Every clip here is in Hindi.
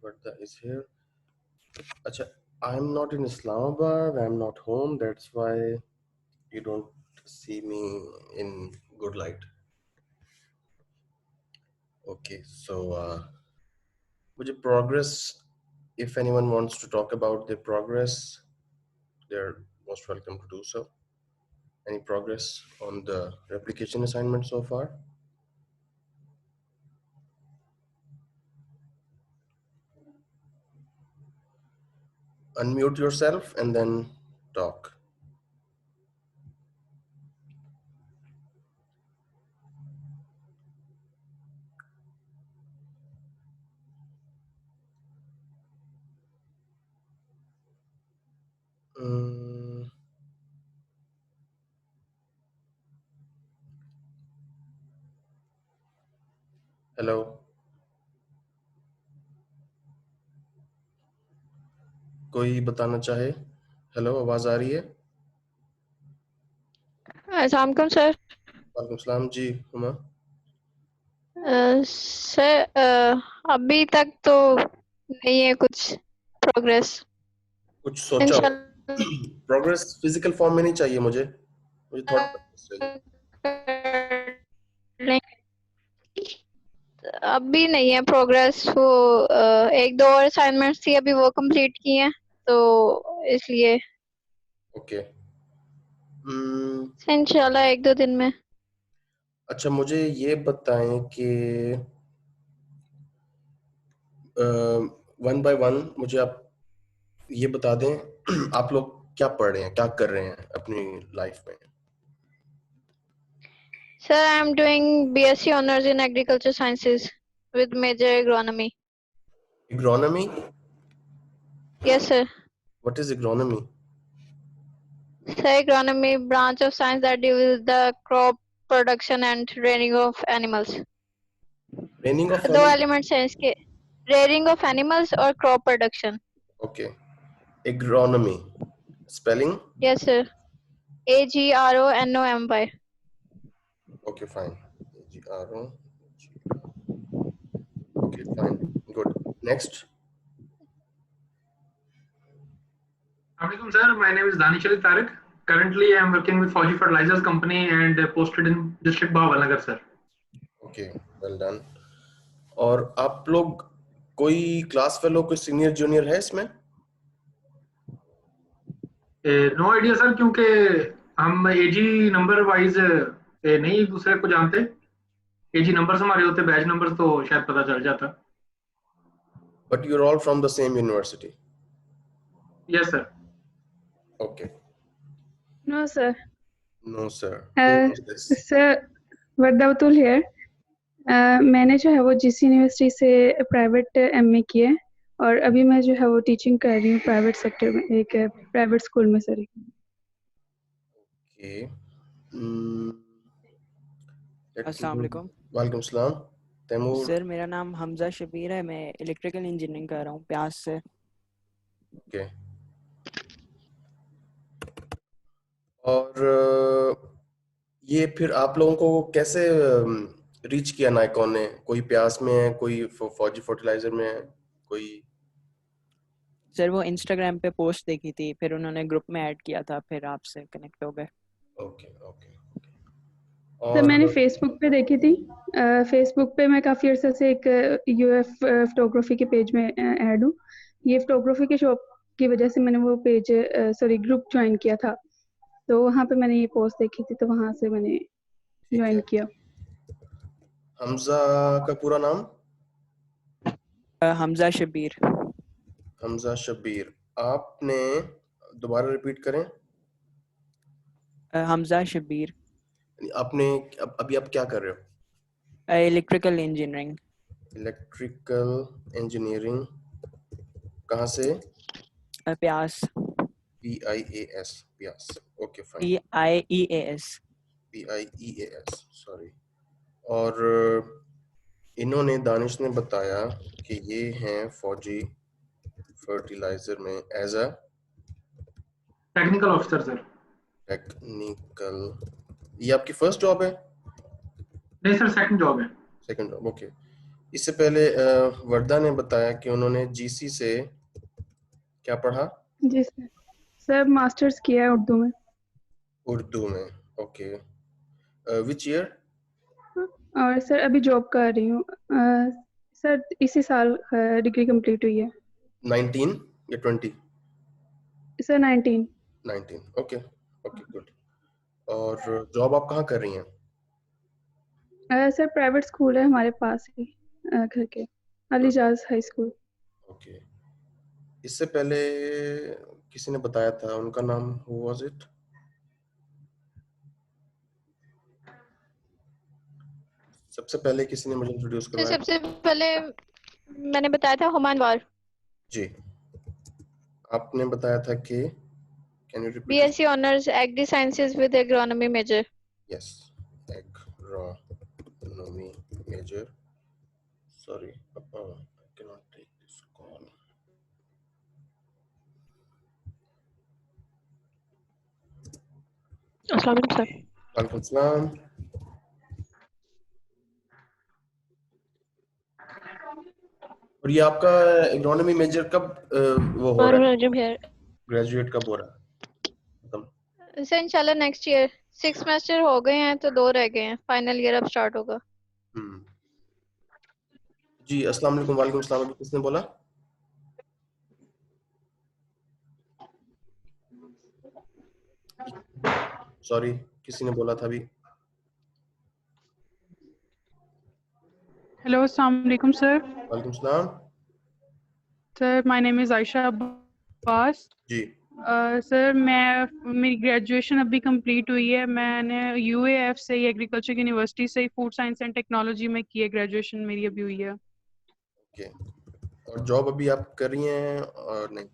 Varda is here. Acha, I'm not in Islamabad. I'm not home. That's why you don't see me in good light. Okay, so with the progress, if anyone wants to talk about their progress, they're most welcome to do so. Any progress on the replication assignment so far? Unmute yourself and then talk. Mm, hello. कोई बताना चाहे? हेलो, आवाज आ रही है? अस्सलाम वालेकुम सर। वालेकुम सलाम जी, हुमा। सर अभी तक तो नहीं है कुछ प्रोग्रेस। कुछ सोचा हो? इंशाल्लाह प्रोग्रेस फिजिकल फॉर्म में नहीं चाहिए मुझे थोड़ा progress चाहिए। अभी नहीं है प्रोग्रेस। वो एक दो और असाइनमेंट्स थी, अभी वो कंप्लीट की हैं तो इसलिए ओके। इंशाल्लाह एक दो दिन में। अच्छा, मुझे ये बताएं कि वन बाय वन मुझे आप ये बता दें आप लोग क्या पढ़ रहे हैं, क्या कर रहे हैं अपनी लाइफ में? Sir I am doing BSc honours in agriculture sciences with major agronomy. Agronomy? Yes sir. What is agronomy? Sir, agronomy branch of science that deals with the crop production and rearing of animals. Training of दो एलिमेंट्स हैं इसके, rearing of animals और crop production. Okay, agronomy spelling? Yes sir. AGRONOMY. Okay fine, AGRO, okay fine, good, next. Assalamualaikum sir, my name is Danish Ali Tariq. Currently, I am working with Fauji Fertilizers Company and posted in District Bahawalnagar sir. Okay, well done. और आप लोग कोई क्लास फेलो, कोई सीनियर जूनियर है इसमें? नो आइडिया सर, क्योंकि हम एजी नंबर वाइज नहीं एक दूसरे को जानते। एजी नंबर्स हमारे होते, बैच नंबर्स तो शायद पता चल जाता। But you are all from the same university? Yes sir. Okay. No, sir. No sir. Sir, Vardavatul here. मैंने जो है वो जीसी यूनिवर्सिटी से प्राइवेट एमए किया है और अभी मैं जो है वो टीचिंग कर रही हूँ प्राइवेट सेक्टर में, एक प्राइवेट स्कूल में सर। ओके। अस्सलाम वालेकुम। वालेकुम सलाम। तैमूर सर मेरा नाम हमजा शबीर है, मैं इलेक्ट्रिकल इंजीनियरिंग कर रहा हूँ प्यास से। ओके। और ये फिर आप लोगों को कैसे रीच किया नाइकॉन ने? कोई प्यास में है, कोई फौजी फर्टिलाइजर में है, कोई? सर वो इंस्टाग्राम पे पोस्ट देखी थी, फिर उन्होंने ग्रुप में ऐड किया था, फिर आपसे कनेक्ट हो गए। Okay okay. तो मैंने फेसबुक पे देखी थी। फेसबुक पे मैं काफ़ी अर्से से एक यूएफ फोटोग्राफी के पेज में ऐड हूँ। ये फोटोग्राफी के शौक की वजह से मैंने वो पेज ग्रुप ज्वाइन किया था, तो वहाँ पे मैंने ये पोस्ट देखी थी, तो वहाँ से मैंने ज्वाइन किया। हमजा का पूरा नाम? हमजा शबीर। हमजा शबीर। आपने दोबारा रिपीट करें। हमजा शबीर। आपने अभी आप क्या कर रहे हो? Electrical engineering. इलेक्ट्रिकल इंजीनियरिंग कहाँ से? प्यास। PIAS, प्यास। Okay fine. PIEAS। PIEAS, sorry. और इन्होंने, दानिश ने बताया कि ये हैं फौजी फर्टिलाइजर में as a technical officer sir. Technical. ये आपकी फर्स्ट जॉब है? नहीं सर, सेकंड जॉब है। Second job, okay. इससे पहले वर्दा ने बताया कि उन्होंने जीसी से क्या पढ़ा? जी सर मास्टर्स किया है उर्दू में। उर्दू में, ओके। Which year? और सर अभी जॉब कर रही हूँ। सर इसी साल डिग्री कंप्लीट हुई है। 19 या 20? सर 19। 19, okay okay, good. और जॉब आप कहाँ कर रही हैं? सर प्राइवेट स्कूल है हमारे पास ही घर के, अलीजाज हाई स्कूल। ओके। इससे पहले किसी ने बताया था, उनका नाम who was it? सबसे पहले किसी ने मुझे इंट्रोड्यूस तो करवाया? सबसे पहले मैंने बताया था हुमायूं वार। जी, आपने बताया था कि can you repeat? BSc honours agri sciences with agronomy major. Yes, agronomy major. Sorry, I can not take this call. अस्सलाम वालेकुम सर। वालेकुम सलाम। और ये आपका एग्रोनॉमी मेजर कब वो हो रहा है? ग्रेजुएट कब हो रहा है? खत्म? सर इंशाल्लाह नेक्स्ट ईयर। 6 सेमेस्टर हो गए हैं तो 2 रह गए हैं, फाइनल ईयर अब स्टार्ट होगा। जी, अस्सलाम वालेकुम। वालेकुम सलाम। अभी किसने बोला? सॉरी, किसी ने बोला था अभी? Hello, Assalamu alaikum, sir. वालेकुम सलाम। Sir, my name is Aisha Abbas. जी, सर मेरी ग्रेजुएशन अभी कंप्लीट हुई है। मैंने यूएएफ से ही, एग्रीकल्चर यूनिवर्सिटी से ही फूड साइंस एंड टेक्नोलॉजी में की है। ग्रेजुएशन मेरी अभी हुई है। ओके। और जॉब अभी आप कर रही हैं और नहीं?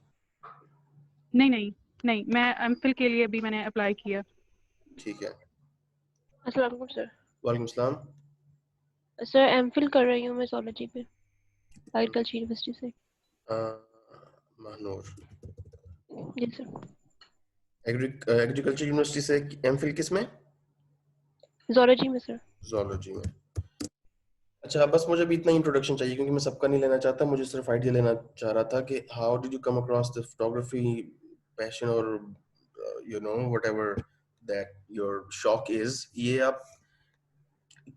नहीं, मैं एमफिल के लिए अभी मैंने अप्लाई किया। ठीक है। अस्सलाम वालेकुम सर। वालेकुम सलाम। सर एमफिल कर रही हूँ मैं ज़ूलॉजी पे, एग्रीकल्चर यूनिवर्सिटी से। महनूर। जी सर। एग्रीकल्चर यूनिवर्सिटी से एमफिल किस में? ज़ूलॉजी में सर। ज़ूलॉजी में। अच्छा, बस मुझे भी इतना इंट्रोडक्शन चाहिए क्योंकि मैं सबका नहीं लेना चाहता। मुझे सिर्फ आइडिया लेना चाह रहा था कि how did you come across the photography passion और you know whatever that your शौक इज। ये आप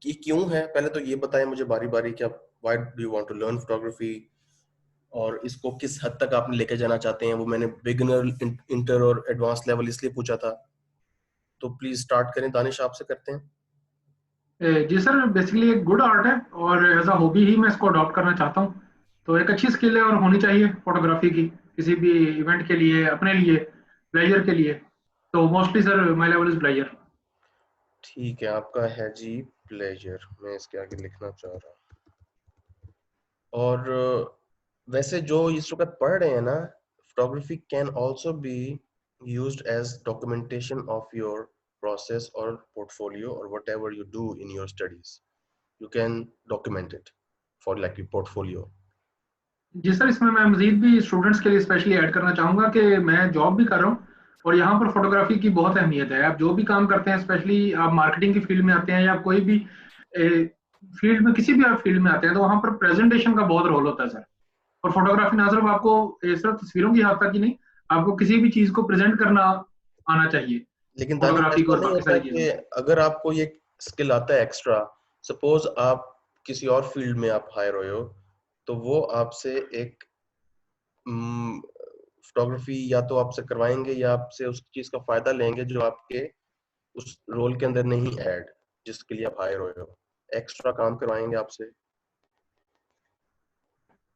ये क्यों है, पहले तो ये बताएं मुझे बारी बारी कि आप why do you want to learn photography और इसको किस हद तक आपने लेके जाना चाहते हैं। वो मैंने बिगिनर, इंटर और एडवांस लेवल इसलिए पूछा था। तो प्लीज स्टार्ट करें, दानिश आपसे करते हैं। जी सर, बेसिकली एक गुड आर्ट है और एज अ हॉबी ही मैं इसको अडॉप्ट करना चाहता हूँ। तो एक अच्छी स्किल है और होनी चाहिए फोटोग्राफी की, किसी भी इवेंट के लिए, अपने लिए, प्लेजर के लिए। तो mostly sir my level is pleasure. ठीक है, आपका है जी प्लेजर, मैं इसके आगे लिखना चाह रहा हूँ। और वैसे जो इस वक्त पढ़ रहे हैं ना, photography can also be used as documentation of your process or portfolio or whatever you do in your studies. You can document it for like your portfolio. जी सर, इसमें मैं मजीद भी स्टूडेंट्स के लिए स्पेशली ऐड करना चाहूँगा कि मैं जॉब भी कर रहा हूँ और यहाँ पर फोटोग्राफी की बहुत अहमियत है। आप जो भी काम करते हैं, स्पेशली आप मार्केटिंग की फील्ड में आते हैं या कोई भी फील्ड में, किसी भी आप फील्ड में आते हैं, तो वहाँ पर प्रेजेंटेशन का बहुत रोल होता है सर। और फोटोग्राफी ना सिर्फ आपको सिर्फ तस्वीरों की हद तक ही नहीं, आपको किसी भी चीज को प्रेजेंट करना आना चाहिए। लेकिन फोटोग्राफी को ऐसा नहीं होता कि अगर आपको ये स्किल आता है एक्स्ट्रा, सपोज आप किसी और फील्ड में आप हायर हुए हो, तो वो आपसे एक फोटोग्राफी या तो आपसे करवाएंगे या आपसे उस चीज का फायदा लेंगे जो आपके उस रोल के अंदर नहीं ऐड, जिसके लिए आप हायर हुए हो, एक्स्ट्रा काम करवाएंगे आपसे।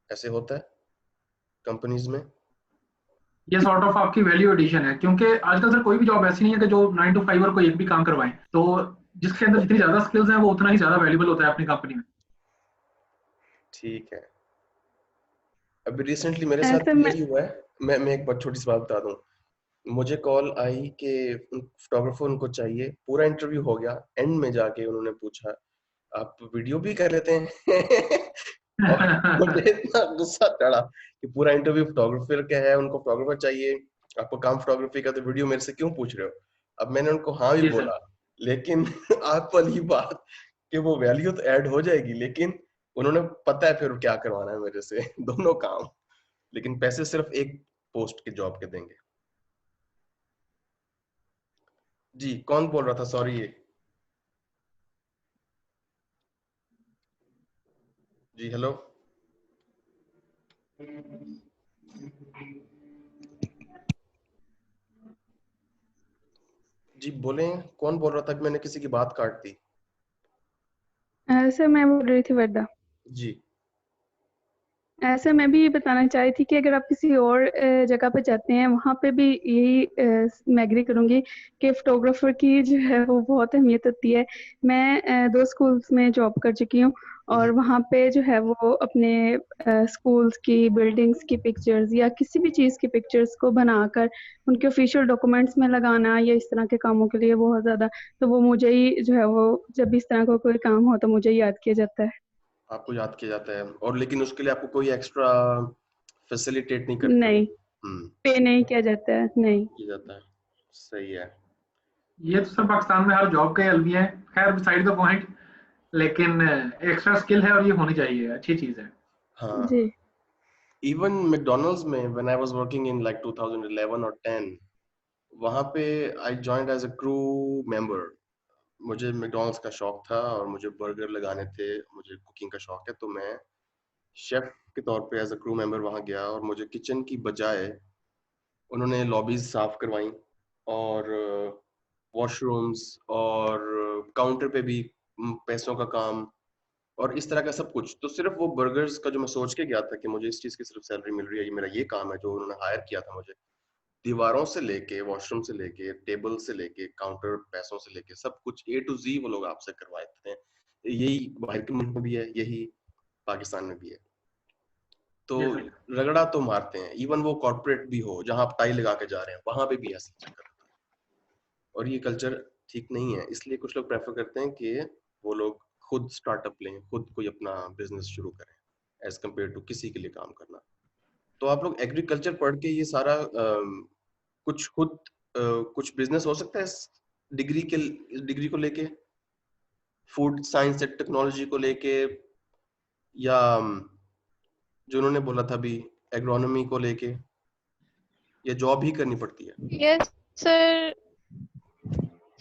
ऐसे होता है कंपनीज में। ये सॉर्ट ऑफ आपकी वैल्यू एडिशन है, क्योंकि आजकल सर कोई भी जॉब ऐसी नहीं है कि जो 9 to 5 और कोई एक भी काम करवाएं। तो जिसके अंदर जितनी ज्यादा स्किल्स हैं वो उतना ही ज्यादा वैल्यूबल होता है अपनी कंपनी में। ठीक है। अभी रिसेंटली मेरे साथ यही हुआ है। मैं एक बहुत छोटी सी बात बता दूं। मुझे कॉल आई कि फोटोग्राफर उनको चाहिए, पूरा इंटरव्यू हो गया, एंड में जाके उन्होंने पूछा आप वीडियो भी कर लेते हैं? और मुझे इतना गुस्सा चढ़ा कि पूरा इंटरव्यू फोटोग्राफर का है, उनको फोटोग्राफर चाहिए, आपको काम फोटोग्राफी का, तो वीडियो मेरे से क्यों पूछ रहे हो? अब मैंने उनको हाँ भी बोला, लेकिन आप वाली बात कि वो वैल्यू तो ऐड हो जाएगी, लेकिन उन्होंने पता है फिर क्या करवाना है मेरे से दोनों काम, लेकिन पैसे सिर्फ एक पोस्ट के जॉब के देंगे। जी कौन बोल रहा था? सॉरी ये जी हेलो जी बोले, कौन बोल रहा था कि मैंने किसी की बात काट दी? सर मैं बोल रही थी वर्दा। जी ऐसा मैं भी ये बताना चाह रही थी कि अगर आप किसी और जगह पे जाते हैं वहाँ पे भी यही मैं एग्री करूँगी कि फोटोग्राफर की जो है वो बहुत अहमियत होती है। मैं 2 स्कूल्स में जॉब कर चुकी हूँ और वहाँ पे जो है वो अपने स्कूल्स की बिल्डिंग्स की पिक्चर्स या किसी भी चीज़ की पिक्चर्स को बनाकर उनके ऑफिशियल डॉक्यूमेंट्स में लगाना या इस तरह के कामों के लिए बहुत ज़्यादा, तो वो मुझे ही जो है वो जब इस तरह का कोई काम हो तो मुझे ही याद किया जाता है। आपको याद किया जाता है, और लेकिन उसके लिए आपको कोई एक्स्ट्रा फैसिलिटेट नहीं करते नहीं, पे नहीं किया जाता है, नहीं। किया जाता है। सही है। ये तो सर पाकिस्तान में हर जॉब का ही अलविया है, खैर बिसाइड द पॉइंट, लेकिन एक्स्ट्रा स्किल है और ये होनी चाहिए, अच्छी चीज है। हाँ जी। इवन मैकडॉनल्ड्स में when I was working in like 2011 और 10, वहाँ पे I joined as a crew member. मुझे मैकडॉनल्ड्स का शौक था और मुझे बर्गर लगाने थे, मुझे कुकिंग का शौक है, तो मैं शेफ के तौर पे एज अ क्रू मेंबर वहाँ गया और मुझे किचन की बजाय उन्होंने लॉबीज साफ करवाई और वॉशरूम्स और काउंटर पे भी पैसों का काम और इस तरह का सब कुछ। तो सिर्फ वो बर्गर्स का जो मैं सोच के गया था कि मुझे इस चीज की सिर्फ सैलरी मिल रही है, ये मेरा ये काम है जो उन्होंने हायर किया था मुझे, दीवारों से लेके वॉशरूम से लेके टेबल से लेके काउंटर पैसों से लेके सब कुछ A to Z वो लोग आपसे करवाए थे। यही बाहर के मुल्क में भी है, यही पाकिस्तान में भी है। तो रगड़ा तो मारते हैं, इवन वो कॉर्पोरेट भी हो जहां आप टाई लगा के जा रहे हैं वहां पे भी ऐसा चक्कर होता है और ये कल्चर ठीक नहीं है। इसलिए कुछ लोग प्रेफर करते हैं कि वो लोग खुद स्टार्टअप लें, खुद कोई अपना बिजनेस शुरू करें एज कम्पेयर टू किसी के लिए काम करना। तो आप लोग एग्रीकल्चर पढ़ के ये सारा कुछ खुद कुछ बिजनेस हो सकता है इस डिग्री को लेके, फूड साइंस एंड टेक्नोलॉजी को लेके, या जो उन्होंने बोला था अभी एग्रोनॉमी को लेके, या जॉब ही करनी पड़ती है? यस सर,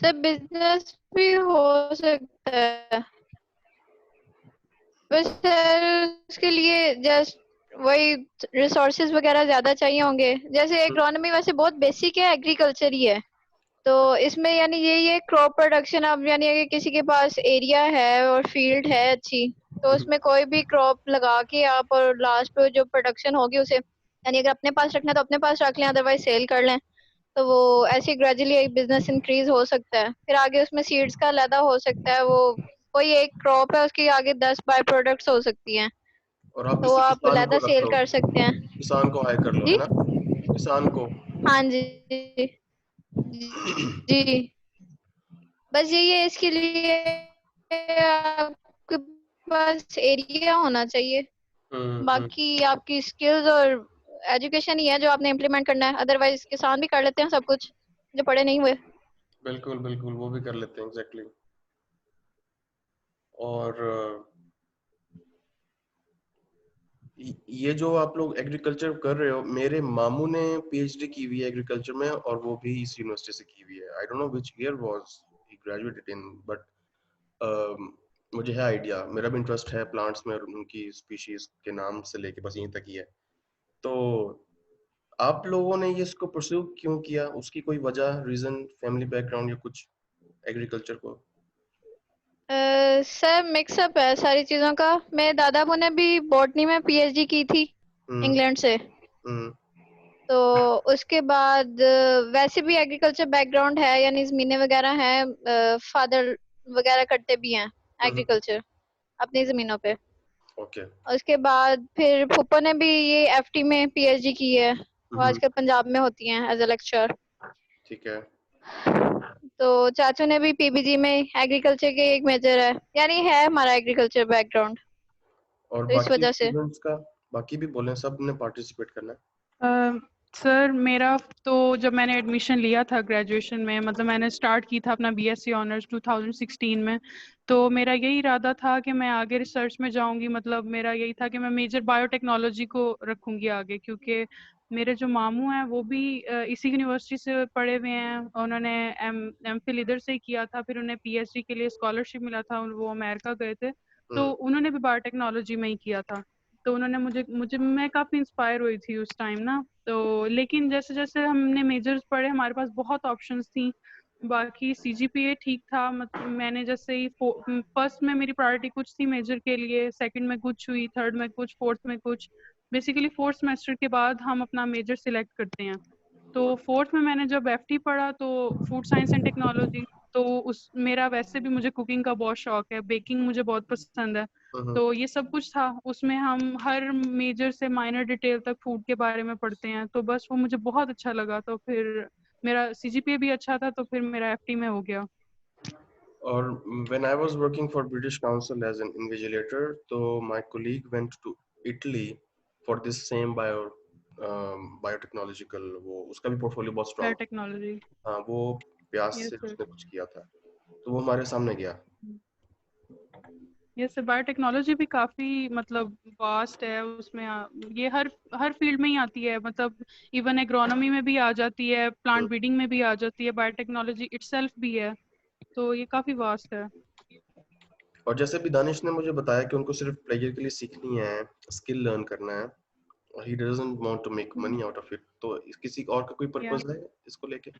सर बिजनेस भी हो सकता है, बस सर उसके लिए जस्ट वही रिसोर्सेज वगैरह ज्यादा चाहिए होंगे। जैसे एग्रोनॉमी वैसे बहुत बेसिक है, एग्रीकल्चर ही है, तो इसमें यानी ये क्रॉप प्रोडक्शन, अब यानी अगर किसी के पास एरिया है और फील्ड है अच्छी, तो उसमें कोई भी क्रॉप लगा के आप और लास्ट पे जो प्रोडक्शन होगी उसे यानी अगर अपने पास रखना है तो अपने पास रख लें, अदरवाइज सेल कर लें। तो वो ऐसे ग्रेजुअली एक बिजनेस इंक्रीज हो सकता है। फिर आगे उसमें सीड्स का अलहदा हो सकता है, वो कोई एक क्रॉप है उसकी आगे 10 बाय प्रोडक्ट्स हो सकती हैं, और आप तो किसी आप किसान को अलहदा रख सेल लो, कर सकते हैं। किसान को हायर कर लो, जी, है ना? किसान को। हाँ जी, जी बस यही है, इसके लिए आपके पास एरिया होना चाहिए, बाकी आपकी स्किल्स और एजुकेशन ही है जो आपने इम्प्लीमेंट करना है। अदरवाइज किसान भी कर लेते हैं सब कुछ जो पढ़े नहीं हुए। बिल्कुल बिल्कुल, वो भी कर लेते हैं एग्जैक्टली। और ये जो आप लोग एग्रीकल्चर कर रहे हो, मेरे मामू ने PhD की हुई है एग्रीकल्चर में और वो भी इस यूनिवर्सिटी से की हुई है। I don't know which year was he graduated in, but मुझे है आइडिया, मेरा भी इंटरेस्ट है प्लांट्स में और उनकी स्पीशीज के नाम से लेके बस यहीं तक ही है। तो आप लोगों ने ये इसको परस्यू क्यों किया? उसकी कोई वजह, रीजन, फैमिली बैकग्राउंड या कुछ एग्रीकल्चर को? सर मिक्सअप है सारी चीजों का। मेरे दादाबू ने भी बॉटनी में PhD की थी इंग्लैंड से, तो उसके बाद वैसे भी एग्रीकल्चर बैकग्राउंड है, यानी जमीनें वगैरह हैं, फादर वगैरह करते भी हैं एग्रीकल्चर अपनी जमीनों पे। ओके। उसके बाद फिर फूफो ने भी ये FT में PhD की है, वो आजकल पंजाब में होती हैं एज अ लेक्चरर। ठीक है। तो चाचू ने भी PBG में एग्रीकल्चर के एक मेजर है, यानी है हमारा एग्रीकल्चर बैकग्राउंड, और तो इस बाकी वजह से। स्टूडेंट्स का, बाकी भी बोले, सब ने पार्टिसिपेट करना है। सर मेरा तो जब मैंने एडमिशन लिया था ग्रेजुएशन में, मतलब मैंने स्टार्ट की था अपना बीएससी ऑनर्स 2016 में, तो मेरा यही इरादा था कि मैं आगे रिसर्च में जाऊंगी। मतलब मेरा यही था कि मैं मेजर बायोटेक्नोलॉजी को रखूंगी आगे, क्योंकि मेरे जो मामू हैं वो भी इसी यूनिवर्सिटी से पढ़े हुए हैं। उन्होंने एमफिल इधर से ही किया था, फिर उन्हें पीएचडी के लिए स्कॉलरशिप मिला था, वो अमेरिका गए थे, तो उन्होंने भी बायोटेक्नोलॉजी में ही किया था। तो उन्होंने मुझे मुझे मैं काफ़ी इंस्पायर हुई थी उस टाइम ना। तो लेकिन जैसे जैसे हमने मेजर्स पढ़े हमारे पास बहुत ऑप्शंस थी। बाकी सीजीपीए ठीक था, मैंने जैसे ही फर्स्ट में मेरी प्रायोरिटी कुछ थी मेजर के लिए, सेकंड में कुछ हुई, थर्ड में कुछ, फोर्थ में कुछ। बेसिकली फोर्थ सेमेस्टर के बाद हम अपना मेजर सिलेक्ट करते हैं। तो फोर्थ में मैंने जब एफटी पढ़ा तो फूड साइंस एंड टेक्नोलॉजी, तो उस मेरा वैसे भी मुझे कुकिंग का बहुत शौक है, बेकिंग मुझे बहुत पसंद है, तो ये सब कुछ था उसमें। हम हर मेजर से माइनर डिटेल तक फूड के बारे में पढ़ते हैं, तो बस वो मुझे बहुत अच्छा लगा। तो फिर मेरा सीजीपीए भी अच्छा था, तो फिर मेरा एफटी में हो गया। और when I was working for British Council as an invigilator, तो my colleague went to Italy for this same biotechnological, वो उसका भी पोर्टफोलियो बहुत स्ट्रांग। बायोटेक्नोलॉजी, हाँ, वो प्यास से यस सर, उसने कुछ किया था, तो वो हमारे सामने गया। Yes sir. बायोटेक्नोलॉजी भी काफ़ी मतलब वास्ट है, उसमें ये हर फील्ड में ही आती है, मतलब इवन एग्रोनॉमी में भी आ जाती है, प्लांट ब्रीडिंग में भी आ जाती है, बायोटेक्नोलॉजी इटसेल्फ भी है, तो ये काफ़ी वास्ट है। और जैसे भी दानिश ने मुझे बताया कि उनको सिर्फ प्लेजर के लिए सीखनी है, स्किल लर्न करना है, और he doesn't want to make money out of it, तो किसी और का कोई पर्पस है इसको लेके?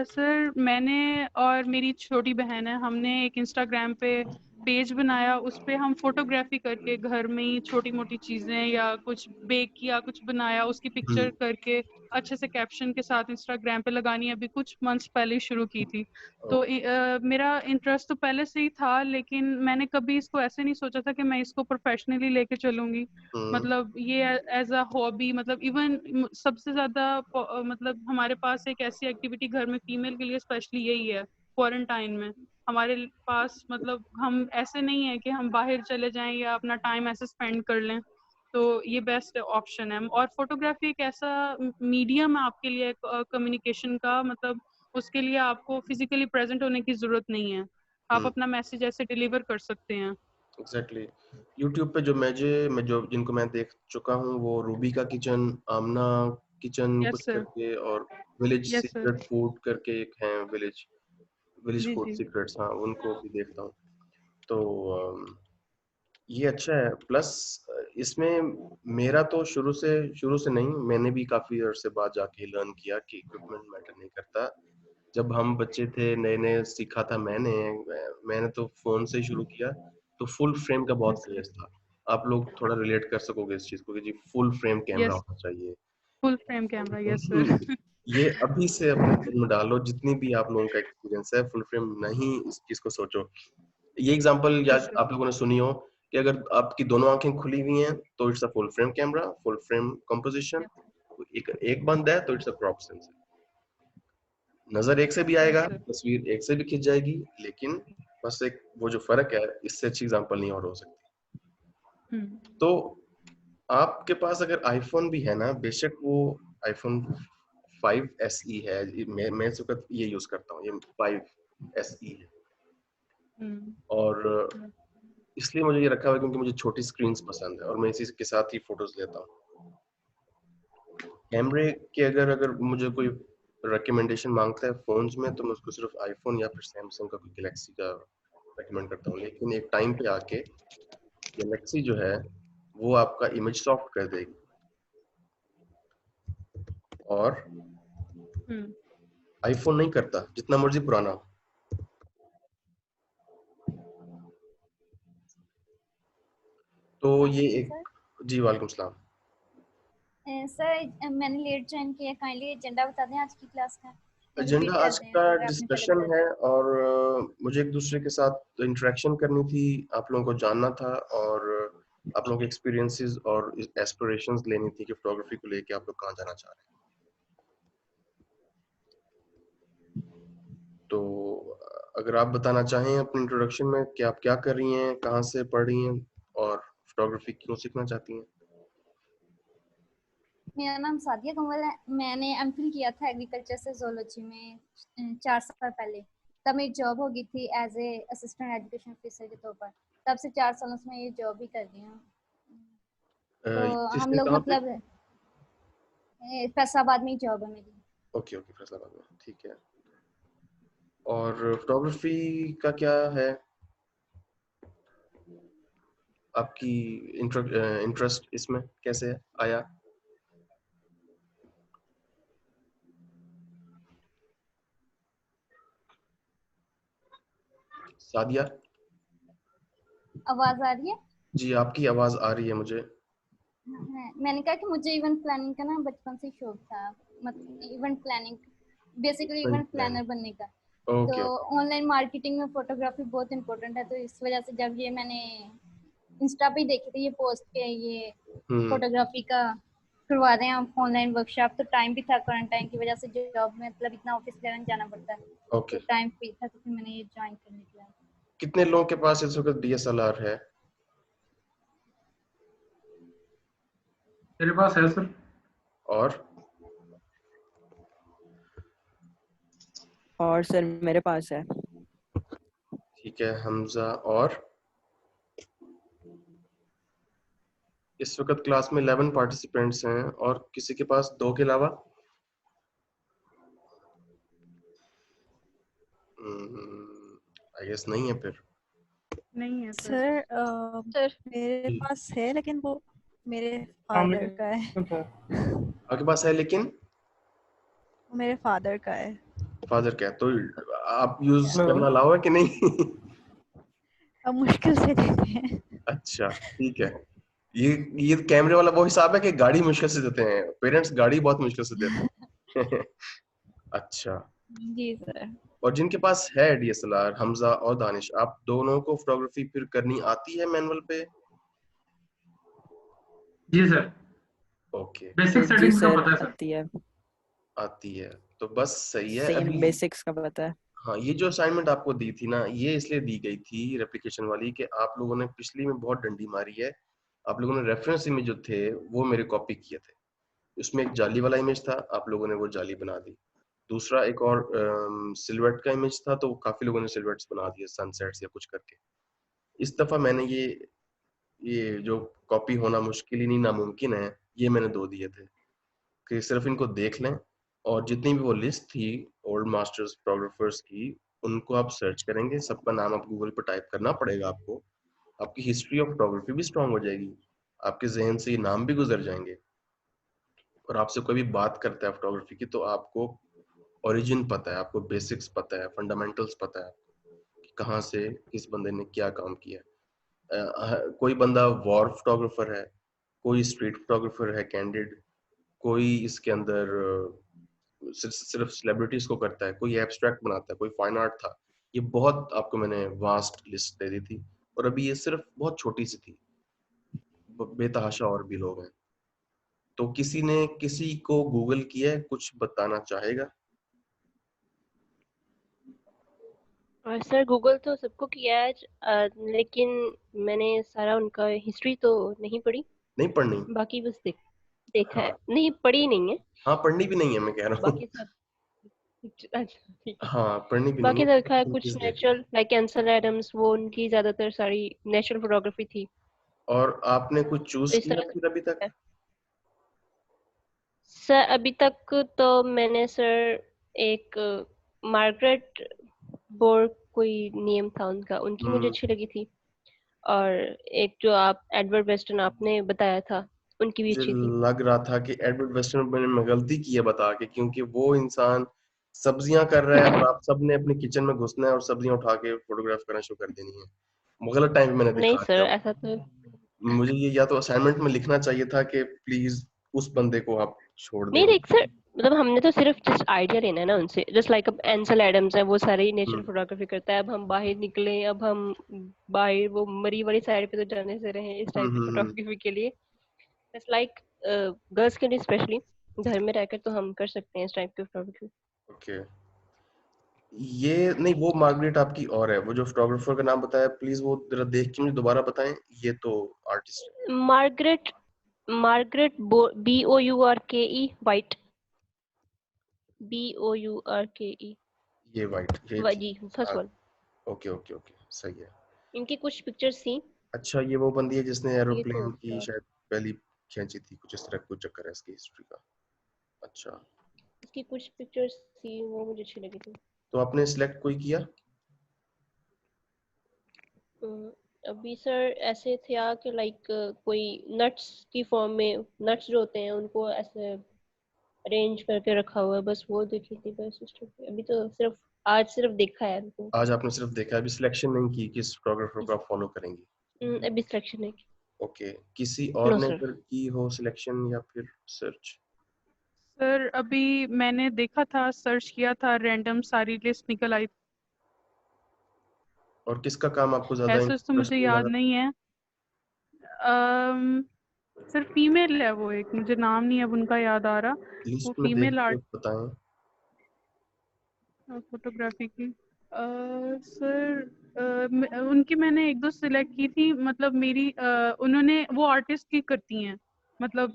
सर मैंने और मेरी छोटी बहन है, हमने एक इंस्टाग्राम पे पेज बनाया, उस पे हम फोटोग्राफी करके घर में ही छोटी मोटी चीज़ें या कुछ बेक किया, कुछ बनाया, उसकी पिक्चर करके अच्छे से कैप्शन के साथ इंस्टाग्राम पे लगानी अभी कुछ मंथ्स पहले शुरू की थी। तो मेरा इंटरेस्ट तो पहले से ही था, लेकिन मैंने कभी इसको ऐसे नहीं सोचा था कि मैं इसको प्रोफेशनली लेके चलूंगी। मतलब ये एज अ हॉबी, मतलब इवन सबसे ज्यादा मतलब हमारे पास एक ऐसी एक्टिविटी घर में फीमेल के लिए स्पेशली यही है, क्वारंटाइन में हमारे पास, मतलब हम ऐसे नहीं है कि हम बाहर चले जाएं या अपना टाइम ऐसे स्पेंड कर लें, तो ये बेस्ट ऑप्शन है। और फोटोग्राफी एक ऐसा मीडियम है आपके लिए कम्युनिकेशन का, मतलब उसके लिए आपको फिजिकली प्रेजेंट होने की जरूरत नहीं है, आप अपना मैसेज ऐसे डिलीवर कर सकते हैं। एग्जैक्टली। YouTube पे जो जिनको मैं देख चुका हूँ, वो रूबी का किचन, आमना किचन यस कुछ सर, करके, और village yes sir, secret food करके एक है, विलेज जी फूड जी, सीक्रेट्स, हाँ उनको भी देखता हूँ। तो ये अच्छा है। प्लस इसमें मेरा तो शुरू से नहीं, मैंने भी काफी अरसे बाद जाके लर्न किया कि इक्विपमेंट मैटर नहीं करता। जब हम बच्चे थे, नए नए सीखा था मैंने तो फोन से शुरू किया, तो फुल फ्रेम का बहुत यस क्रेज था। आप लोग थोड़ा रिलेट कर सकोगे इस चीज को कि जी फुल फ्रेम कैमरा यस, होना चाहिए। Full frame camera, yes sir. ये अभी से अपने दिल में डालो, जितनी भी आप लोगों का एक्सपीरियंस है, फुल फ्रेम नहीं इस चीज को सोचो। ये एग्जांपल या यस सर, आप लोगों ने सुनी हो कि अगर आपकी दोनों आंखें खुली हुई हैं तो it's a full frame camera, full frame composition. एक बंद है तो इट्स अ क्रॉप सेंसर। नजर एक से भी यस आएगा, सर, तस्वीर एक से भी खिंच जाएगी, लेकिन बस एक वो जो फर्क है, इससे अच्छी एग्जांपल नहीं और हो सकती। तो आपके पास अगर आईफोन भी है ना, बेशक वो आईफोन 5 SE है, मैं इस वक्त ये यूज करता हूँ, ये 5 SE है, और इसलिए मुझे ये रखा हुआ है क्योंकि मुझे छोटी स्क्रीन्स पसंद है और मैं इसी के साथ ही फोटोज लेता हूँ। कैमरे के अगर मुझे कोई रिकमेंडेशन मांगता है फोन्स में, तो मैं उसको सिर्फ आईफोन या फिर सैमसंग का कोई गैलेक्सी का रिकमेंड करता हूँ। लेकिन एक टाइम पे आके गैलेक्सी जो है वो आपका इमेज सॉफ्ट कर देगी, और आईफोन नहीं करता, जितना मर्जी पुराना हो। तो ये एक, जी वालेकुम सलाम। सर मैंने लेट ज्वाइन किया, काइंडली एजेंडा बता दें आज की क्लास का। एजेंडा आज का डिस्कशन है, और मुझे एक दूसरे के साथ इंटरेक्शन करनी थी, आप लोगों को जानना था, और आप लोगों के एक्सपीरियंसेस और एस्पिरेशंस लेनी थी कि फोटोग्राफी को लेके आप लोग कहाँ जाना चाह रहे हैं। तो अगर आप बताना चाहें अपने इंट्रोडक्शन में कि आप क्या कर रही हैं, कहाँ से पढ़ रही हैं, और फोटोग्राफी क्यों सीखना चाहती हैं। मेरा नाम सादिया कंवल है। मैंने एमफिल किया था एग्रीकल्चर से जोलॉजी में 4 साल पहले। तब मेरी जॉब हो गई थी as a assistant education officer के तौर पर। तब से 4 सालों से मैं ये जॉब ही कर रही हूँ। तो हम सिस्टर लोग कहाँ पे? मतलब फैसलाबाद में ही जॉब है मेरी। ओके ओके, फैसलाबाद में, ठीक है। और फोटोग्राफी का क्या है आपकी इंटरेस्ट इसमें कैसे आया? सादिया आवाज आ रही है? जी, आपकी आवाज आ रही है मुझे। मैंने कहा कि मुझे इवेंट प्लानिंग का ना बचपन से शौक था। मतलब event planning, basically event planner बनने का। तो ओके ऑनलाइन मार्केटिंग में फोटोग्राफी बहुत इंपॉर्टेंट है। तो इस वजह से जब ये मैंने इंस्टा पे देखी थी ये पोस्ट के ये फोटोग्राफी का करवा रहे हैं ऑनलाइन वर्कशॉप, तो टाइम भी था क्वारंटाइन की वजह से जॉब में, मतलब इतना ऑफिस वगैरह जाना पड़ता है। ओके। तो टाइम फ्री था तो फिर मैंने ये ज्वाइन करने के लिए। कितने लोगों के पास इस वक्त DSLR है? मेरे पास है सर। और सर मेरे पास है। ठीक है हमजा। और इस वक्त क्लास में 11 पार्टिसिपेंट्स हैं और किसी के पास 2 के अलावा? आई गेस नहीं है फिर। नहीं है सर मेरे पास है लेकिन वो मेरे फादर का है। आपके पास है लेकिन मेरे फादर का है। फादर का है, तो आप यूज करना अलाउ है कि नहीं? अब मुश्किल से देते हैं। अच्छा ठीक है। ये कैमरे वाला वो हिसाब है कि गाड़ी मुश्किल से देते हैं, पेरेंट्स गाड़ी बहुत मुश्किल से देते हैं। अच्छा। जी सर। और जिनके पास है DSLR, हमजा और दानिश, आप दोनों को फोटोग्राफी फिर करनी आती है मैनुअल पे? जी सर। ओके। बेसिक जी सेटिंग्स का सर, पता है सर। आती है तो बस सही है। सेम अभी बेसिक्स का पता है। हाँ, ये जो असाइनमेंट आपको दी थी ना, ये इसलिए दी गई थी रेप्लिकेशन वाली कि आप लोगों ने पिछली में बहुत डंडी मारी है। आप लोगों ने रेफरेंस इमेज जो थे वो मेरे कॉपी किए थे, उसमें एक जाली वाला इमेज था, आप लोगों ने वो जाली बना दी। दूसरा एक और सिल्हूएट का इमेज था, तो काफी लोगों ने सिल्हूएट्स बना दिए सनसेट्स या कुछ करके। इस दफा मैंने ये जो कॉपी होना मुश्किल ही नहीं नामुमकिन है, ये मैंने 2 दिए थे कि सिर्फ इनको देख लें, और जितनी भी वो लिस्ट थी ओल्ड मास्टर्स फोटोग्राफर्स की, उनको आप सर्च करेंगे, सबका नाम आप गूगल पर टाइप करना पड़ेगा आपको। आपकी हिस्ट्री ऑफ फोटोग्राफी भी स्ट्रांग हो जाएगी, आपके जहन से ये नाम भी गुजर जाएंगे, और आपसे कोई भी बात करता है फोटोग्राफी की तो आपको ओरिजिन पता है, आपको बेसिक्स पता है, फंडामेंटल्स पता है कि कहाँ से किस बंदे ने क्या काम किया है। कोई बंदा वॉर फोटोग्राफर है, कोई स्ट्रीट फोटोग्राफर है कैंडिड, कोई इसके अंदर सिर्फ सेलिब्रिटीज को करता है, कोई एब्स्ट्रैक्ट बनाता है, कोई फाइन आर्ट था। ये बहुत आपको मैंने वास्ट लिस्ट दे दी थी, और अभी ये सिर्फ बहुत छोटी सी थी, बेतहाशा और भी लोग हैं। तो किसी ने किसी को गूगल किया है, कुछ बताना चाहेगा? और सर गूगल तो सबको किया है लेकिन मैंने सारा उनका हिस्ट्री तो नहीं पढ़ी। नहीं पढ़नी? बाकी बस देखा है, हाँ नहीं पढ़ी नहीं है। हाँ, पढ़नी भी नहीं है, मैं कह रहा हूँ। बाकी सब अच्छा ठीक है। हाँ, पढ़नी भी नहीं बाकी है, देखा है कुछ चीज देख। नेचुरल लाइक एंसल एडम्स, वो उनकी ज्यादातर सारी नेचुरल फोटोग्राफी थी। और आपने कुछ चूज तो इस किया तरह फिर अभी तक? से सर अभी तक तो मैंने सर एक मार्गरेट बोर कोई नेम था उनका, उनकी मुझे अच्छी लगी थी। और एक जो आप एडवर्ड वेस्टन आपने बताया था, उनकी भी मुझे अच्छी थी। लग रहा था कि एडवर्ड वेस्टर्न मैंने गलती की है बता के, क्योंकि वो इंसान सब्जियां कर रहा है और आप सब ने अपने किचन में घुसना है और सब्जियां उठा के फोटोग्राफ करना शुरू कर देनी है। गलत टाइम पे मैंने नहीं दिखा सर दिया। ऐसा तो मुझे ये या तो असाइनमेंट में लिखना चाहिए था कि प्लीज उस बंदे को आप छोड़ दें। नहीं देख सर, मतलब हमने तो सिर्फ जस्ट आइडिया लेना है ना उनसे। जस्ट लाइक अब एंसल एडम्स है, वो सारी नेचुरल फोटोग्राफी करता है। अब हम बाहर निकले, अब हम बाहर वो मरी वाली साइड पे तो जाने से रहे इस टाइप की फोटोग्राफी के लिए। जस्ट लाइक गर्ल्स के लिए स्पेशली घर में रहकर तो हम कर सकते हैं इस टाइप की फोटोग्राफी। ओके। ये नहीं, वो मार्गरेट आपकी और है, वो जो फोटोग्राफर का नाम बताया, प्लीज वो जरा देख के मुझे दोबारा बताएं। ये तो आर्टिस्ट है। Margaret Margaret Bourke White. Bourke. ये वाइट, ये जी first one. Okay okay okay, सही है। इनकी कुछ पिक्चर्स थी। अच्छा, ये वो बंदी है जिसने ये एरोप्लेन तो की शायद पहली खींची थी, कुछ इस तरह कुछ चक्कर है इसकी हिस्ट्री का। अच्छा, इसकी कुछ पिक्चर्स थी, वो मुझे अच्छी लगी थी। तो आपने सिलेक्ट कोई किया? अभी सर ऐसे थे कि लाइक कोई नट्स की फॉर्म में, नट्स जो होते हैं उनको ऐसे अरेंज करके रखा हुआ है, बस वो देखी थी बस। अभी तो सिर्फ आज सिर्फ देखा है उनको। आज आपने सिर्फ देखा, अभी सिलेक्शन नहीं की किस फोटोग्राफर को आप फॉलो करेंगी? अभी सिलेक्शन नहीं की। ओके, किसी और नो ने सर। फिर की हो सिलेक्शन या फिर सर्च? सर अभी मैंने देखा था, सर्च किया था, रैंडम सारी लिस्ट निकल आई। और किसका काम आपको ज्यादा ऐसे तो मुझे इंटरेस्टिंग याद लगा? नहीं है। सर फीमेल है वो, एक मुझे नाम नहीं अब उनका याद आ रहा, वो लिस्ट में देख फीमेल के आर्ट बताएं। फोटोग्राफी की। सर उनकी मैंने एक दो सिलेक्ट की थी, मतलब मेरी उन्होंने वो आर्टिस्ट की करती हैं, मतलब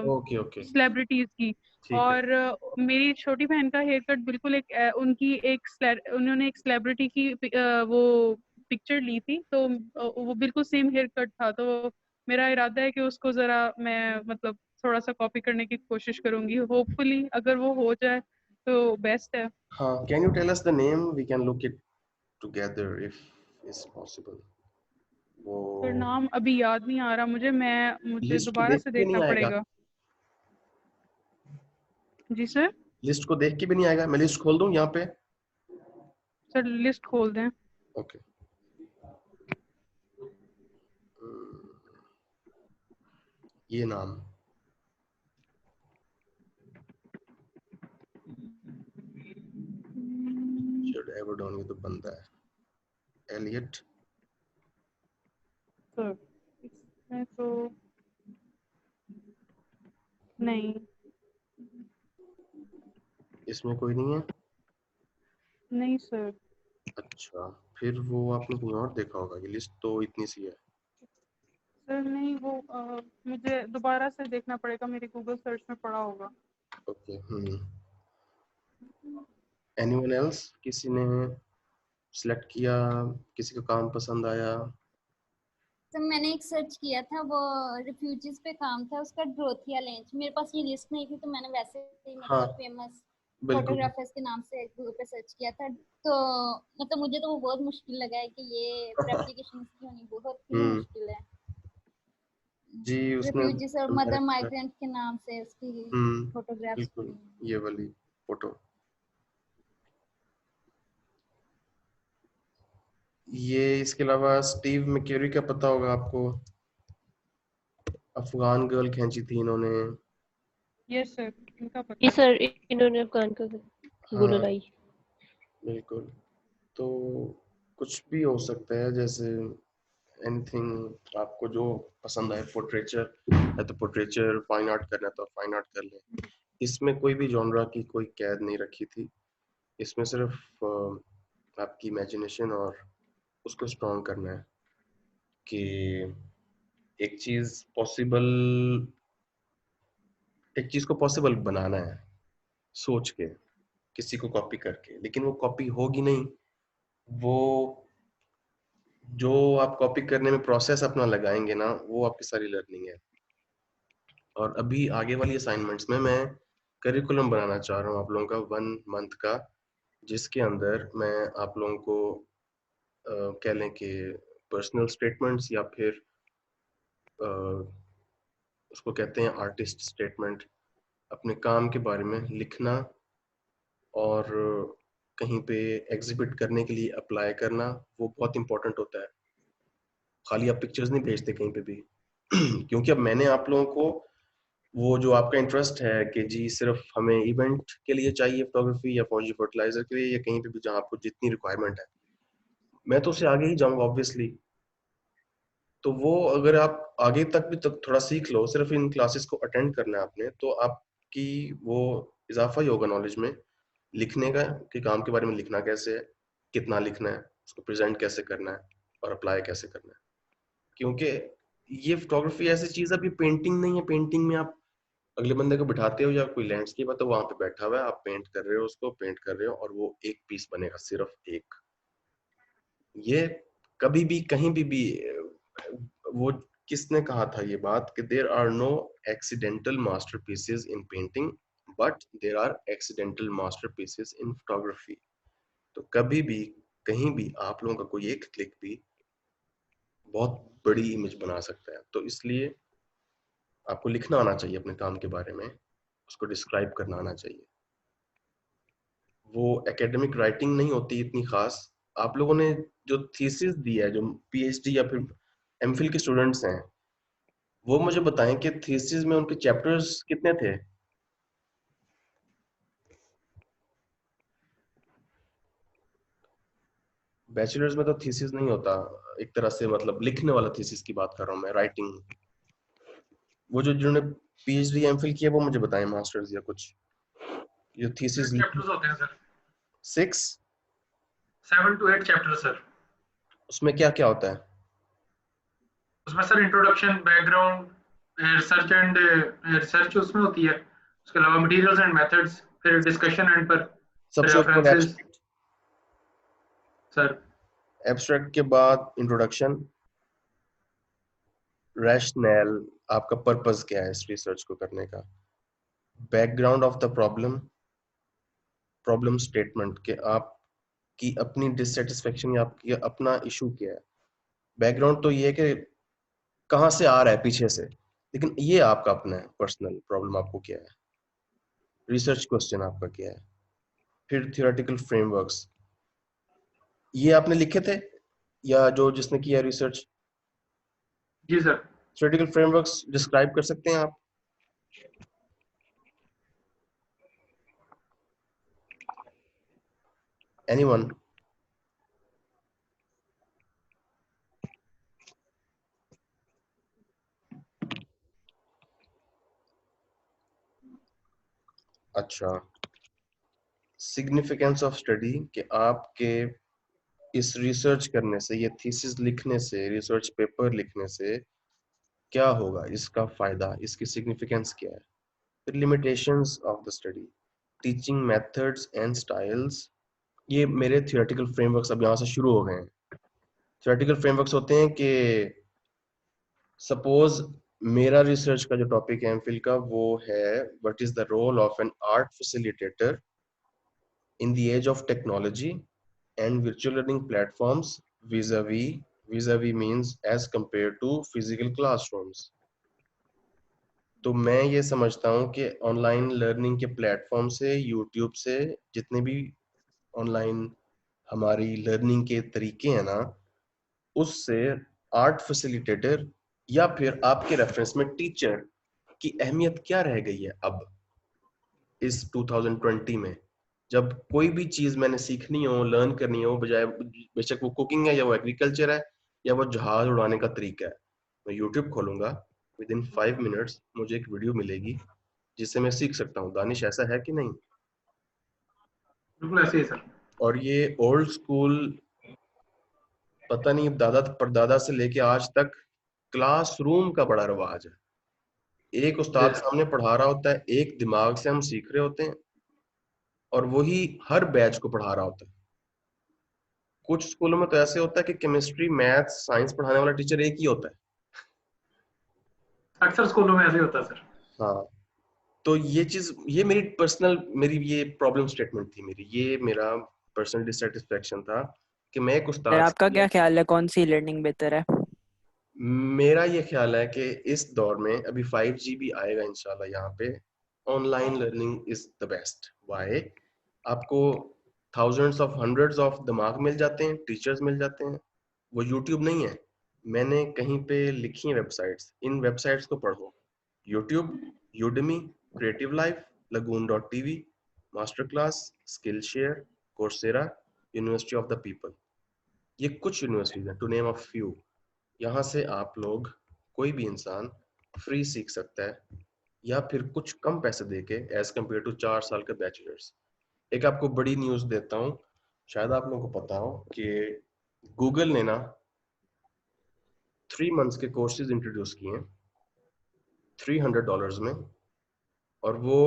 ओके ओके, सेलिब्रिटीज की। ठीक है। और मेरी छोटी बहन का हेयर कट बिल्कुल एक उनकी एक उन्होंने एक सेलिब्रिटी की वो पिक्चर ली थी, तो वो बिल्कुल सेम हेयर कट था। तो मेरा इरादा है कि उसको जरा मैं मतलब थोड़ा सा कॉपी करने की कोशिश करूंगी, होपफुली अगर वो हो जाए तो बेस्ट है। हाँ, can you tell us the name, we can look it together if is possible. वो पर नाम अभी याद नहीं आ रहा मुझे लिस्ट को दोबारा देख से के नहीं देखना आएगा? पड़ेगा। जी सर। लिस्ट को देख के भी नहीं आएगा? मैं लिस्ट खोल दूं यहाँ पे? सर लिस्ट खोल दें। ओके। ये नाम should ever done, ये तो बंदा है, एलियट। सर इसमें तो नहीं, इसमें कोई नहीं है? नहीं सर। अच्छा, फिर वो आपने कहीं और देखा होगा, ये लिस्ट तो इतनी सी है। सर नहीं, वो मुझे दोबारा से देखना पड़ेगा, मेरी गूगल सर्च में पड़ा होगा। ओके। एनीवन एल्स, किसी ने सिलेक्ट किया, किसी का काम पसंद आया? तो मैंने एक सर्च किया था, वो रिफ्यूजीज पे काम था उसका, ड्रोथिया लेंच। मेरे पास ये लिस्ट नहीं थी तो मैंने वैसे ही हाँ, मतलब फेमस बिल्कुल। फोटोग्राफर्स के नाम से गूगल पे सर्च किया था। तो मतलब मुझे तो वो बहुत मुश्किल लगा है कि ये एप्लीकेशन की होनी बहुत ही हम्म मुश्किल है। जी, उसने रिफ्यूजीज और मदर माइग्रेंट के नाम से उसकी फोटोग्राफ्स बिल्कुल, की। ये वाली फोटो। ये इसके अलावा स्टीव मैक्यूरी का पता होगा आपको, अफगान गर्ल खींची थी इन्होंने। यस सर, इनका पता जी है। सर, इन्होंने अफगान का गोला हाँ, लाई। बिल्कुल। तो कुछ भी हो सकता है, जैसे एनीथिंग आपको जो पसंद आए। पोर्ट्रेचर है तो पोर्ट्रेचर, फाइन आर्ट करना है तो फाइन आर्ट कर ले। इसमें कोई भी जॉनरा की कोई कैद नहीं रखी थी, इसमें सिर्फ आपकी इमेजिनेशन और उसको स्ट्रॉन्ग करना है कि एक चीज पॉसिबल, एक चीज को पॉसिबल बनाना है सोच के, किसी को कॉपी करके। लेकिन वो कॉपी होगी नहीं, वो जो आप कॉपी करने में प्रोसेस अपना लगाएंगे ना, वो आपकी सारी लर्निंग है। और अभी आगे वाली असाइनमेंट्स में मैं करिकुलम बनाना चाह रहा हूँ आप लोगों का 1 मंथ का, जिसके अंदर मैं आप लोगों को कह लें कि पर्सनल स्टेटमेंट्स या फिर उसको कहते हैं आर्टिस्ट स्टेटमेंट, अपने काम के बारे में लिखना और कहीं पे एग्जिबिट करने के लिए अप्लाई करना, वो बहुत इंपॉर्टेंट होता है। खाली आप पिक्चर्स नहीं भेजते कहीं पे भी क्योंकि अब मैंने आप लोगों को वो जो आपका इंटरेस्ट है कि जी सिर्फ हमें इवेंट के लिए चाहिए फोटोग्राफी या फौजी फर्टिलाइजर के लिए या कहीं पे भी जहाँ आपको जितनी रिक्वायरमेंट है, मैं तो उससे आगे ही जाऊंगा ऑब्वियसली। तो वो अगर आप आगे तक भी तक थोड़ा सीख लो, सिर्फ इन क्लासेस को अटेंड करना है आपने, तो आपकी वो इजाफा ही होगा नॉलेज में। लिखने का कि काम के बारे में लिखना कैसे है, कितना लिखना है, उसको प्रेजेंट कैसे करना है और अप्लाई कैसे करना है। क्योंकि ये फोटोग्राफी ऐसी चीज है, अभी पेंटिंग नहीं है। पेंटिंग में आप अगले बंदे को बिठाते हो या कोई लैंडस्केप है तो वहां पे बैठा हुआ है, आप पेंट कर रहे हो, उसको पेंट कर रहे हो और वो एक पीस बनेगा, सिर्फ एक। ये कभी भी कहीं भी वो किसने कहा था ये बात कि there are no accidental masterpieces in painting but there are accidental masterpieces in photography. तो कभी भी कहीं भी आप लोगों का कोई एक क्लिक भी बहुत बड़ी इमेज बना सकता है। तो इसलिए आपको लिखना आना चाहिए अपने काम के बारे में, उसको डिस्क्राइब करना आना चाहिए। वो एकेडमिक राइटिंग नहीं होती इतनी खास। आप लोगों ने जो थीसिस दी है, जो पीएचडी या फिर एमफिल के स्टूडेंट्स हैं, वो मुझे बताएं कि थीसिस में उनके चैप्टर्स कितने थे? बैचलर्स में तो थीसिस नहीं होता एक तरह से, मतलब लिखने वाला थीसिस की बात कर रहा हूँ मैं, राइटिंग। वो जो जिन्होंने पीएचडी एमफिल किया वो मुझे बताएं, मास्टर्स या कुछ, जो थीसिस चैप्टर्स होते हैं सर। 6 7 to 8 chapter sir. उसमें क्या क्या होता है? उसमें सर इंट्रोडक्शन, बैकग्राउंड, रिसर्च उसमें होती है। उसके अलावा मटेरियल्स एंड मेथड्स, फिर डिस्कशन एंड पर सबसे ऊपर रेफरेंसेस सर। एब्स्ट्रैक्ट के बाद इंट्रोडक्शन, रैशनल, आपका पर्पस क्या है इस रिसर्च को करने का, background of the problem, problem statement के आपकी अपनी डिससेटिस्फेक्शन या आपकी अपना इशू क्या है। बैकग्राउंड तो ये है कि कहाँ से आ रहा है पीछे से, लेकिन ये आपका अपना है पर्सनल प्रॉब्लम, आपको क्या है, रिसर्च क्वेश्चन आपका क्या है। फिर थियोरेटिकल फ्रेमवर्क्स, ये आपने लिखे थे या जो जिसने किया रिसर्च? जी सर। थियोरेटिकल फ्रेमवर्क्स डिस्क्राइब कर सकते हैं आप? एनीवन? अच्छा, सिग्निफिकेंस ऑफ स्टडी, कि आपके इस रिसर्च करने से, ये थीसिस लिखने से, रिसर्च पेपर लिखने से क्या होगा, इसका फायदा, इसकी सिग्निफिकेंस क्या है। फिर limitations of the study, teaching methods and styles. ये मेरे थियोरेटिकल फ्रेमवर्क्स अब यहाँ से शुरू हो गए हैं। थियोरेटिकल फ्रेमवर्क्स होते हैं कि सपोज मेरा रिसर्च का जो टॉपिक है एमफिल का, वो है what is the role of an art facilitator in the age of technology and virtual learning platforms vis-a-vis means as compared to physical classrooms। तो मैं ये समझता हूँ कि ऑनलाइन लर्निंग के प्लेटफॉर्म से, यूट्यूब से, जितने भी ऑनलाइन हमारी लर्निंग के तरीके हैं ना, उससे आर्ट फैसिलिटेटर या फिर आपके रेफरेंस में टीचर की अहमियत क्या रह गई है अब इस 2020 में। जब कोई भी चीज मैंने सीखनी हो, लर्न करनी हो, बजाय बेशक वो कुकिंग है या वो एग्रीकल्चर है या वो जहाज उड़ाने का तरीका है, मैं यूट्यूब खोलूंगा, विद इन 5 मिनट्स मुझे एक वीडियो मिलेगी जिससे मैं सीख सकता हूँ। दानिश, ऐसा है कि नहीं? बिल्कुल ऐसे ही सर। और ये ओल्ड स्कूल, पता नहीं दादा परदादा से लेके आज तक क्लासरूम का बड़ा रिवाज है। एक उस्ताद सामने पढ़ा रहा होता है, एक दिमाग से हम सीख रहे होते हैं और वही हर बैच को पढ़ा रहा होता है। कुछ स्कूलों में तो ऐसे होता है कि केमिस्ट्री, मैथ्स, साइंस पढ़ाने वाला टीचर एक ही होता है। अक्सर स्कूलों में ऐसे होता है सर। हाँ, तो ये चीज, ये मेरी पर्सनल, मेरी ये प्रॉब्लम स्टेटमेंट थी मेरी, ये मेरा पर्सनल डिससेटिस्फेक्शन था कि मैं एक उस्ताद। आपका क्या ख्याल है, कौन सी लर्निंग बेहतर है? मेरा ये ख्याल है कि इस दौर में अभी 5G भी आएगा इंशाल्लाह, यहाँ पे online learning is the best. Why? आपको थाउजेंड्स ऑफ हंड्रेड्स ऑफ दिमाग मिल जाते हैं, टीचर्स मिल जाते हैं। वो यूट्यूब नहीं है, मैंने कहीं पे लिखी है वेबसाइट्स, इन वेबसाइट्स को पढ़ो। यूट्यूब, यूडेमी, क्रिएटिव लाइफ, लगून.tv, master class, skill share, Coursera, university of the people. ये कुछ यूनिवर्सिटीज हैं, टू नेम अ फ्यू। यहाँ से आप लोग, कोई भी इंसान फ्री सीख सकता है या फिर कुछ कम पैसे देके एज कम्पेयर टू 4 साल के बैचलर्स। एक आपको बड़ी न्यूज देता हूँ, शायद आप लोगों को पता हो कि गूगल ने ना 3 months के कोर्सेज इंट्रोड्यूस किए हैं $300 में, और वो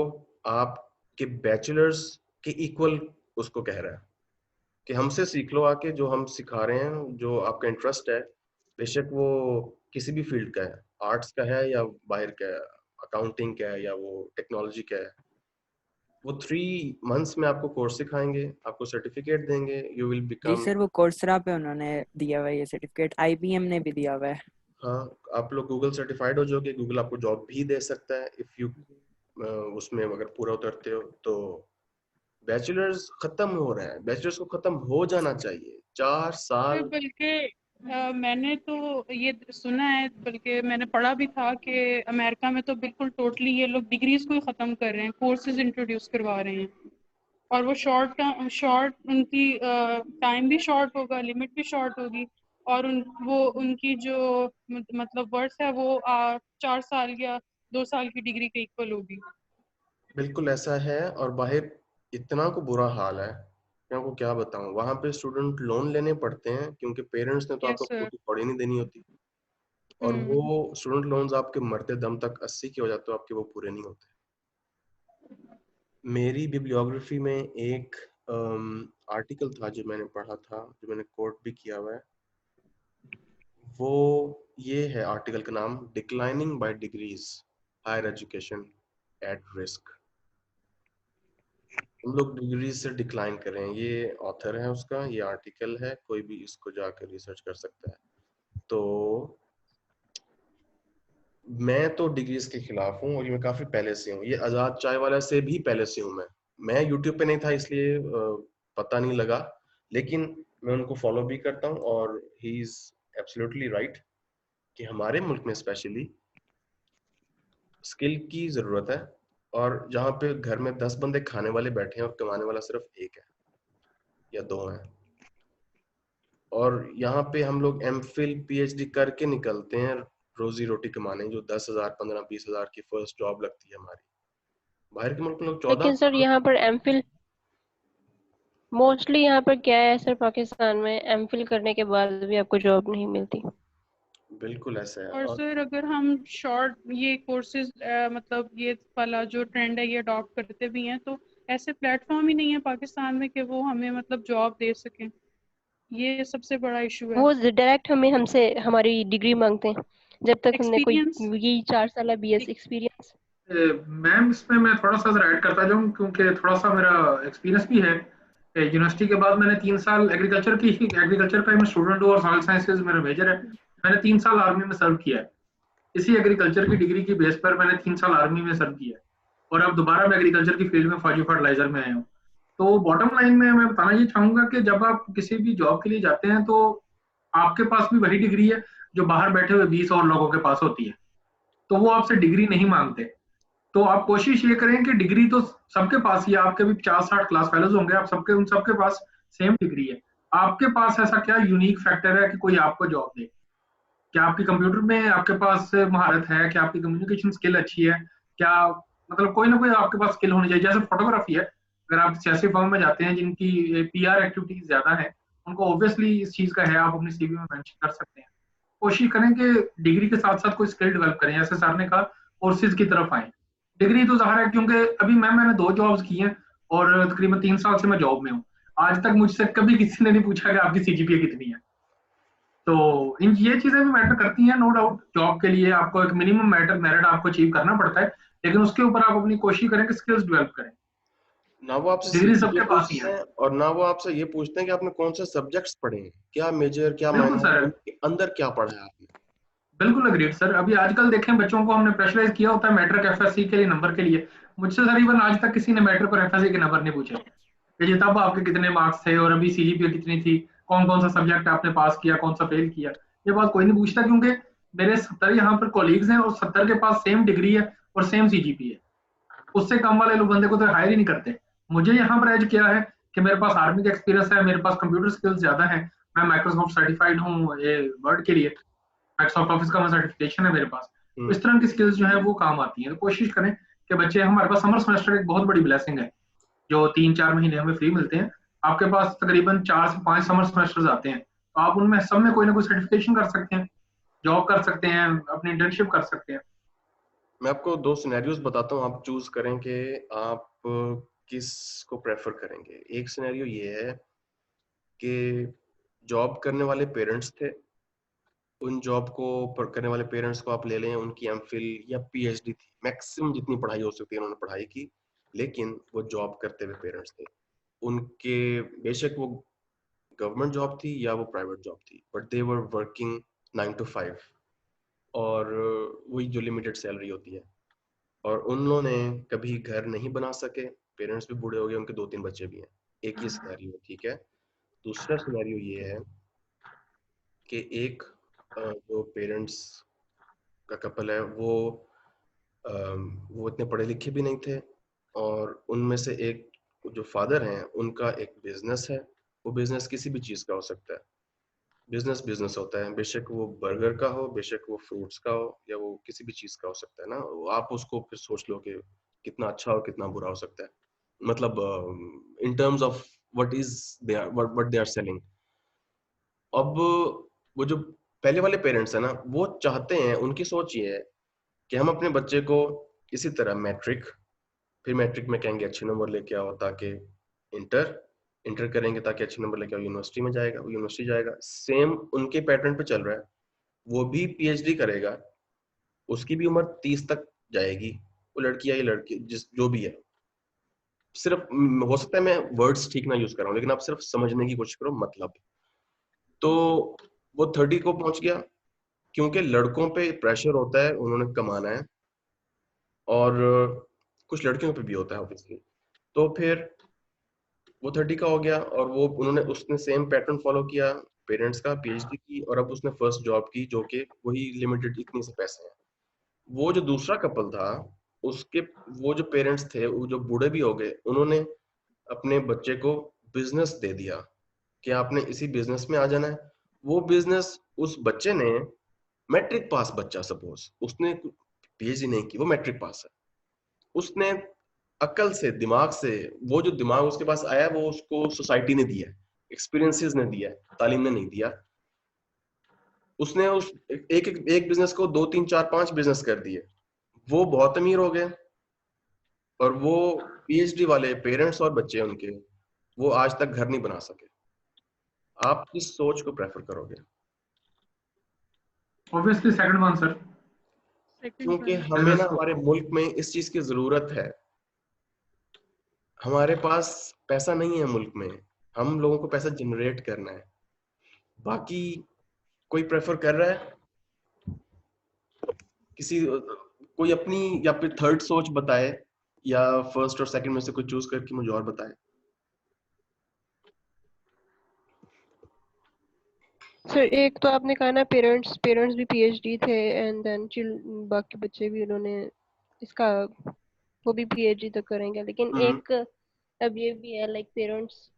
आपके बैचलर्स के इक्वल उसको कह रहा है कि हमसे सीख लो आके, जो हम सिखा रहे हैं, जो आपका इंटरेस्ट है, बेशक वो किसी भी फील्ड का है, आर्ट्स का है या बाहर का है, अकाउंटिंग का है या वो टेक्नोलॉजी का है, वो 3 months में आपको कोर्स सिखाएंगे, आपको सर्टिफिकेट देंगे, यू विल जी बिकम। सर, वो कोर्सरा पे उन्होंने दिया हुआ है ये सर्टिफिकेट, IBM ने भी दिया हुआ है। हाँ, आप लोग गूगल सर्टिफाइड हो जाओगे, गूगल आपको जॉब भी दे सकता है इफ यू उसमें अगर पूरा उतरते हो। तो बैचलर्स खत्म हो रहा है, बैचलर्स को खत्म हो जाना चाहिए 4 साल। बल्कि मैंने तो ये सुना है, बल्कि मैंने पढ़ा भी था कि अमेरिका में तो बिल्कुल टोटली ये लोग डिग्रीज को ही ख़त्म कर रहे हैं, कोर्सेज इंट्रोड्यूस करवा रहे हैं, और वो शॉर्ट उनकी टाइम भी शॉर्ट होगा, लिमिट भी शॉर्ट होगी, और उनकी जो मतलब वर्ड्स है वो 4 साल या 2 साल की डिग्री के इक्वल होगी। बिल्कुल ऐसा है, और बाहर इतना को बुरा हाल है, मैं आपको क्या बताऊं। वहां पे स्टूडेंट लोन लेने पड़ते हैं क्योंकि पेरेंट्स ने तो आपको खुद की पढ़ी नहीं देनी होती, और वो स्टूडेंट लोन्स आपके मरते दम तक 80 के हो जाते हो, आपके वो पूरे नहीं होते। मेरी बिब्लियोग्राफी में एक आर्टिकल था जो मैंने पढ़ा था, जो मैंने कोट भी किया हुआ है, वो ये है, आर्टिकल का नाम declining by degrees, higher education at risk. हम लोग डिग्री से डिक्लाइन कर रहे हैं, ये ऑथर है उसका, ये आर्टिकल है, कोई भी इसको जाकर रिसर्च कर सकता है। तो मैं तो डिग्रीज के खिलाफ हूँ, और ये मैं काफी पहले से हूँ, ये आजाद चाय वाला से भी पहले से हूँ। मैं यूट्यूब पे नहीं था इसलिए पता नहीं लगा, लेकिन मैं उनको फॉलो भी करता हूँ, और ही इज एब्सोल्युटली राइट कि हमारे मुल्क में स्पेशली स्किल की जरूरत है, और जहाँ पे घर में 10 बंदे खाने वाले बैठे हैं और कमाने वाला सिर्फ 1 है या 2 है, और यहाँ पे हम लोग MPhil PhD करके निकलते हैं रोजी रोटी कमाने, जो 10,000 15-20,000 की फर्स्ट जॉब लगती है हमारी। बाहर के मुल्क में लोग 14। लेकिन सर यहाँ पर MPhil मोस्टली यहाँ पर क्या है सर, पाकिस्तान में MPhil करने के बाद भी आपको जॉब नहीं मिलती। बिल्कुल ऐसा है। और सर अगर हम शॉर्ट ये कोर्सेज मतलब ये वाला जो ट्रेंड है ये अडॉप्ट करते भी हैं, तो ऐसे प्लेटफॉर्म ही नहीं है पाकिस्तान में कि वो हमें मतलब जॉब दे सकें, ये सबसे बड़ा इशू है। वो डायरेक्ट हमसे हमारी डिग्री मांगते हैं, जब तक हमने कोई ये 4 साल BS एक्सपीरियंस। मैम इसमें मैं थोड़ा सा ऐड करता जाऊँ, क्योंकि थोड़ा सा मेरा एक्सपीरियंस भी है। यूनिवर्सिटी के बाद मैंने 3 साल एग्रीकल्चर का मैं स्टूडेंट हूँ, और सॉइल साइंसेज मेरा मेजर है। मैंने 3 साल आर्मी में सर्व किया है, इसी एग्रीकल्चर की डिग्री की बेस पर मैंने 3 साल आर्मी में सर्व किया है, और अब दोबारा मैं एग्रीकल्चर की फील्ड में फौजी फर्टिलाइजर में आया हूँ। तो बॉटम लाइन में मैं बताना ये चाहूंगा कि जब आप किसी भी जॉब के लिए जाते हैं, तो आपके पास भी वही डिग्री है जो बाहर बैठे हुए 20 और लोगों के पास होती है, तो वो आपसे डिग्री नहीं मांगते। तो आप कोशिश ये करें कि डिग्री तो सबके पास ही है, आपके भी 50-60 क्लास फेलोज होंगे, आप सबके उन सबके पास सेम डिग्री है। आपके पास ऐसा क्या यूनिक फैक्टर है कि कोई आपको जॉब दे? क्या आपकी कंप्यूटर में आपके पास महारत है? क्या आपकी कम्युनिकेशन स्किल अच्छी है? क्या मतलब कोई ना कोई आपके पास स्किल होनी चाहिए। जैसे फोटोग्राफी है, अगर आप सियासी फॉर्म में जाते हैं जिनकी PR एक्टिविटीज ज्यादा है, उनको ऑब्वियसली इस चीज का है, आप अपनी CV में मेंशन कर सकते हैं। कोशिश करें कि डिग्री के साथ साथ कोई स्किल डेवलप करें, जैसे सर ने कहा कोर्सेज की तरफ आए। डिग्री तो ज़ाहिर है, क्योंकि अभी मैंने 2 जॉब्स की हैं और तकरीबन 3 साल से मैं जॉब में हूँ। आज तक मुझसे कभी किसी ने नहीं पूछा कि आपकी CGPA कितनी है। तो इन ये चीजें भी मैटर करती हैं, नो डाउट। जॉब के लिए आपको एक मिनिमम मेरिट आपको अचीव करना पड़ता है, लेकिन उसके ऊपर आप अपनी कोशिश करें कि स्किल्स डेवलप करें। ना वो आपसे डिग्री सबके पास ही है, और ना वो आपसे ये पूछते हैं कि आपने कौन से सब्जेक्ट्स पढ़े हैं, क्या मेजर, क्या माइनर, अंदर क्या पढ़ा है आपने। बिल्कुल अग्रीड सर। अभी आजकल देखें, बच्चों को हमने प्रेशराइज किया होता है मैट्रिक FSC के लिए नंबर के लिए। मुझसे सर इवन आज तक किसी ने मैट्रिक और FSC के नंबर नहीं पूछे कि जी तब आपके कितने मार्क्स थे और अभी CGPA कितनी थी, कौन कौन सा सब्जेक्ट आपने पास किया, कौन सा फेल किया। ये बात कोई नहीं पूछता, क्योंकि मेरे 70 यहाँ पर कॉलीग्स हैं और 70 के पास सेम डिग्री है और सेम CGPA है। उससे कम वाले लोग बंदे को तो हायर ही नहीं करते। मुझे यहाँ पर एज किया है कि मेरे पास आर्मी का एक्सपीरियंस है, मेरे पास कंप्यूटर स्किल्स ज्यादा है, मैं माइक्रोसॉफ्ट सर्टिफाइड हूँ ये वर्ड के लिए, माइक्रोसॉफ्ट ऑफिस का सर्टिफिकेशन है मेरे पास। तो इस तरह की स्किल्स जो है वो काम आती हैं। तो कोशिश करें कि बच्चे, हमारे पास समर सेमेस्टर एक बहुत बड़ी ब्लेसिंग है, जो 3-4 महीने हमें फ्री मिलते हैं। आपके पास तकरीबन 4 से 5 समर सेमेस्टर्स आते हैं, तो आप उनमें सब में कोई ना कोई सर्टिफिकेशन कर सकते हैं। जॉब कर सकते हैं, अपनी इंटर्नशिप कर सकते हैं। मैं आपको 2 सिनेरियोज बताता हूँ, आप चूज करें कि आप किस को प्रेफर करेंगे। एक सिनेरियो ये है कि जॉब करने वाले पेरेंट्स थे, उन जॉब को करने वाले पेरेंट्स को आप ले लें, उनकी एमफिल या पीएचडी थी, मैक्सिमम जितनी पढ़ाई हो सकती है उन्होंने पढ़ाई की, लेकिन वो जॉब करते हुए पेरेंट्स थे। उनके बेशक वो गवर्नमेंट जॉब थी या वो प्राइवेट जॉब थी, but they were working 9 to 5 और वही जो लिमिटेड सैलरी होती है। और उन लोगों ने कभी घर नहीं बना सके, पेरेंट्स भी बूढ़े हो गए, उनके 2-3 बच्चे भी हैं। एक ही सिनेरियो, ठीक है। दूसरा सिनेरियो ये है कि एक जो पेरेंट्स का कपल है वो इतने पढ़े लिखे भी नहीं थे, और उनमें से एक जो फादर हैं उनका एक बिजनेस है। वो बिजनेस किसी भी चीज़ का हो सकता है, बिजनेस होता है, बेशक वो बर्गर का हो, बेशक वो फ्रूट्स का हो, या वो किसी भी चीज़ का हो सकता है ना। आप उसको फिर सोच लो कि कितना अच्छा और कितना बुरा हो सकता है, मतलब in terms of what they are selling. अब वो जो पहले वाले पेरेंट्स है ना, वो चाहते हैं, उनकी सोच ये है कि हम अपने बच्चे को इसी तरह मैट्रिक, फिर मैट्रिक में कहेंगे अच्छे नंबर लेके आओ ताकि इंटर करेंगे ताकि अच्छे नंबर लेके आओ, यूनिवर्सिटी में जाएगा, वो यूनिवर्सिटी जाएगा, सेम उनके पैटर्न पे चल रहा है। वो भी पीएचडी करेगा, उसकी भी उम्र 30 तक जाएगी, वो लड़की है या लड़की जो भी है। सिर्फ हो सकता है मैं वर्ड्स ठीक ना यूज कर रहा हूँ, लेकिन आप सिर्फ समझने की कोशिश करो मतलब। तो वो 30 को पहुंच गया, क्योंकि लड़कों पे प्रेशर होता है, उन्होंने कमाना है, और कुछ लड़कियों पे भी होता है ऑब्वियसली। तो फिर वो 30 का हो गया, और उसने सेम पैटर्न फॉलो किया पेरेंट्स का, पीएचडी की, और अब उसने फर्स्ट जॉब की जो कि वही लिमिटेड इतने से पैसे हैं। वो जो दूसरा कपल था, उसके वो जो पेरेंट्स थे, वो जो बूढ़े भी हो गए, उन्होंने अपने बच्चे को बिजनेस दे दिया कि आपने इसी बिजनेस में आ जाना है। वो बिजनेस उस बच्चे ने, मैट्रिक पास बच्चा, सपोज उसने पीएचडी नहीं की, वो मैट्रिक पास है, उसने अकल से, दिमाग से, वो जो दिमाग उसके पास आया वो उसको सोसाइटी ने दिया, एक्सपीरियंसेस ने दिया, तालीम ने नहीं दिया। उसने उस एक बिजनेस को 2, 3, 4, 5 बिजनेस कर दिए। वो बहुत अमीर हो गए, और वो पीएचडी वाले पेरेंट्स और बच्चे उनके, वो आज तक घर नहीं बना सके। आप किस सोच को प्रेफर करोगे? ऑब्वियसली सेकंड वन सर, क्योंकि हमें ना हमारे मुल्क में इस चीज की जरूरत है। हमारे पास पैसा नहीं है मुल्क में, हम लोगों को पैसा जनरेट करना है। बाकी कोई प्रेफर कर रहा है, कोई अपनी या फिर थर्ड सोच बताए, या फर्स्ट और सेकंड में से कोई चूज करके मुझे और बताए। सर एक तो आपने कहा ना पेरेंट्स भी पीएचडी थे, एंड देन बाकी बच्चे भी उन्होंने इसका वो भी पीएचडी तक करेंगे, लेकिन एक अब ये भी है लाइक पेरेंट्स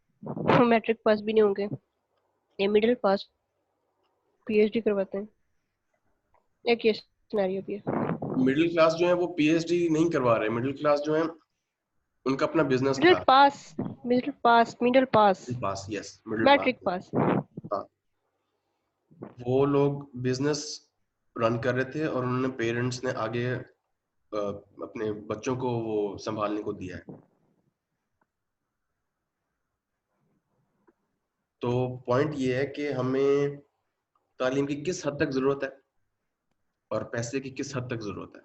मैट्रिक पास भी नहीं होंगे, ये मिडिल पास पीएचडी करवाते हैं। एक ये सिनेरियो भी है। मिडिल क्लास जो है वो पीएचडी नहीं करवा रहे, मिडिल क्लास जो है उनका अपना बिजनेस था। Middle pass yes, matric pass. वो लोग बिजनेस रन कर रहे थे, और उन्होंने पेरेंट्स ने आगे अपने बच्चों को वो संभालने को दिया है। तो पॉइंट ये है कि हमें तालीम की किस हद तक जरूरत है और पैसे की किस हद तक जरूरत है।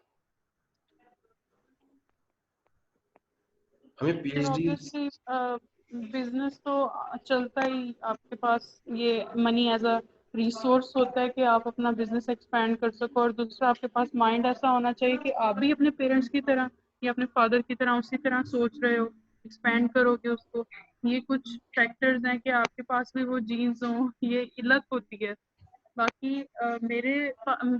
हमें पीएचडी बिजनेस तो चलता ही, आपके पास ये मनी एज अ रिसोर्स होता है कि आप अपना बिजनेस एक्सपैंड कर सको, और दूसरा आपके पास माइंड ऐसा होना चाहिए कि आप भी अपने पेरेंट्स की तरह या अपने फादर की तरह उसी तरह सोच रहे हो, एक्सपैंड करोगे उसको। ये कुछ फैक्टर्स हैं कि आपके पास भी वो जीन्स हो, ये इल्लत होती है। बाकी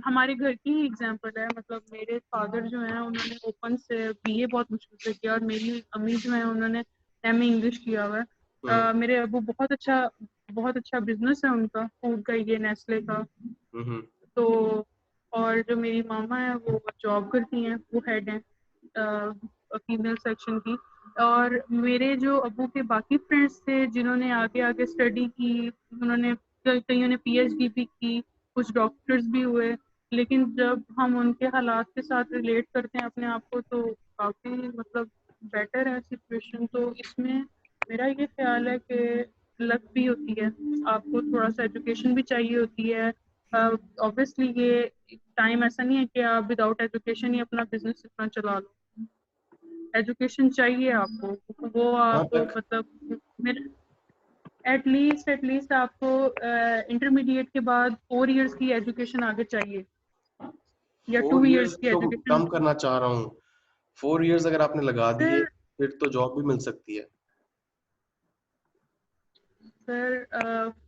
हमारे घर की ही एग्जांपल है, मतलब मेरे फादर जो हैं उन्होंने ओपन से बीए बहुत मुश्किल से किया, और मेरी अम्मी जो है उन्होंने एमए इंग्लिश किया हुआ है। मेरे अबू बहुत अच्छा बिजनेस है उनका, फूड का, ये नेस्ले का। तो और जो मेरी मामा है वो जॉब करती हैं, वो हेड हैं फीमेल सेक्शन की। और मेरे जो अबू के बाकी फ्रेंड्स थे जिन्होंने आगे स्टडी की, उन्होंने कईयों ने पीएचडी भी की, कुछ डॉक्टर्स भी हुए, लेकिन जब हम उनके हालात के साथ रिलेट करते हैं अपने आप को तो काफ़ी मतलब बेटर है सिचुएशन। तो इसमें मेरा ये ख्याल है कि लक भी होती है, आपको थोड़ा सा एजुकेशन भी चाहिए होती है। ऑब्वियसली ये टाइम ऐसा नहीं है कि आप विदाउट एजुकेशन ही अपना बिजनेस इतना चला लो, एजुकेशन चाहिए आपको। वो आप मतलब मेरे एटलीस्ट आपको इंटरमीडिएट के बाद 4 इयर्स की एजुकेशन आगे चाहिए या 2 4 इयर्स इयर्स की तो एजुकेशन। कम करना चाह रहा हूँ। 4 इयर्स अगर आपने लगा दिए फिर तो जॉब भी मिल सकती है। सर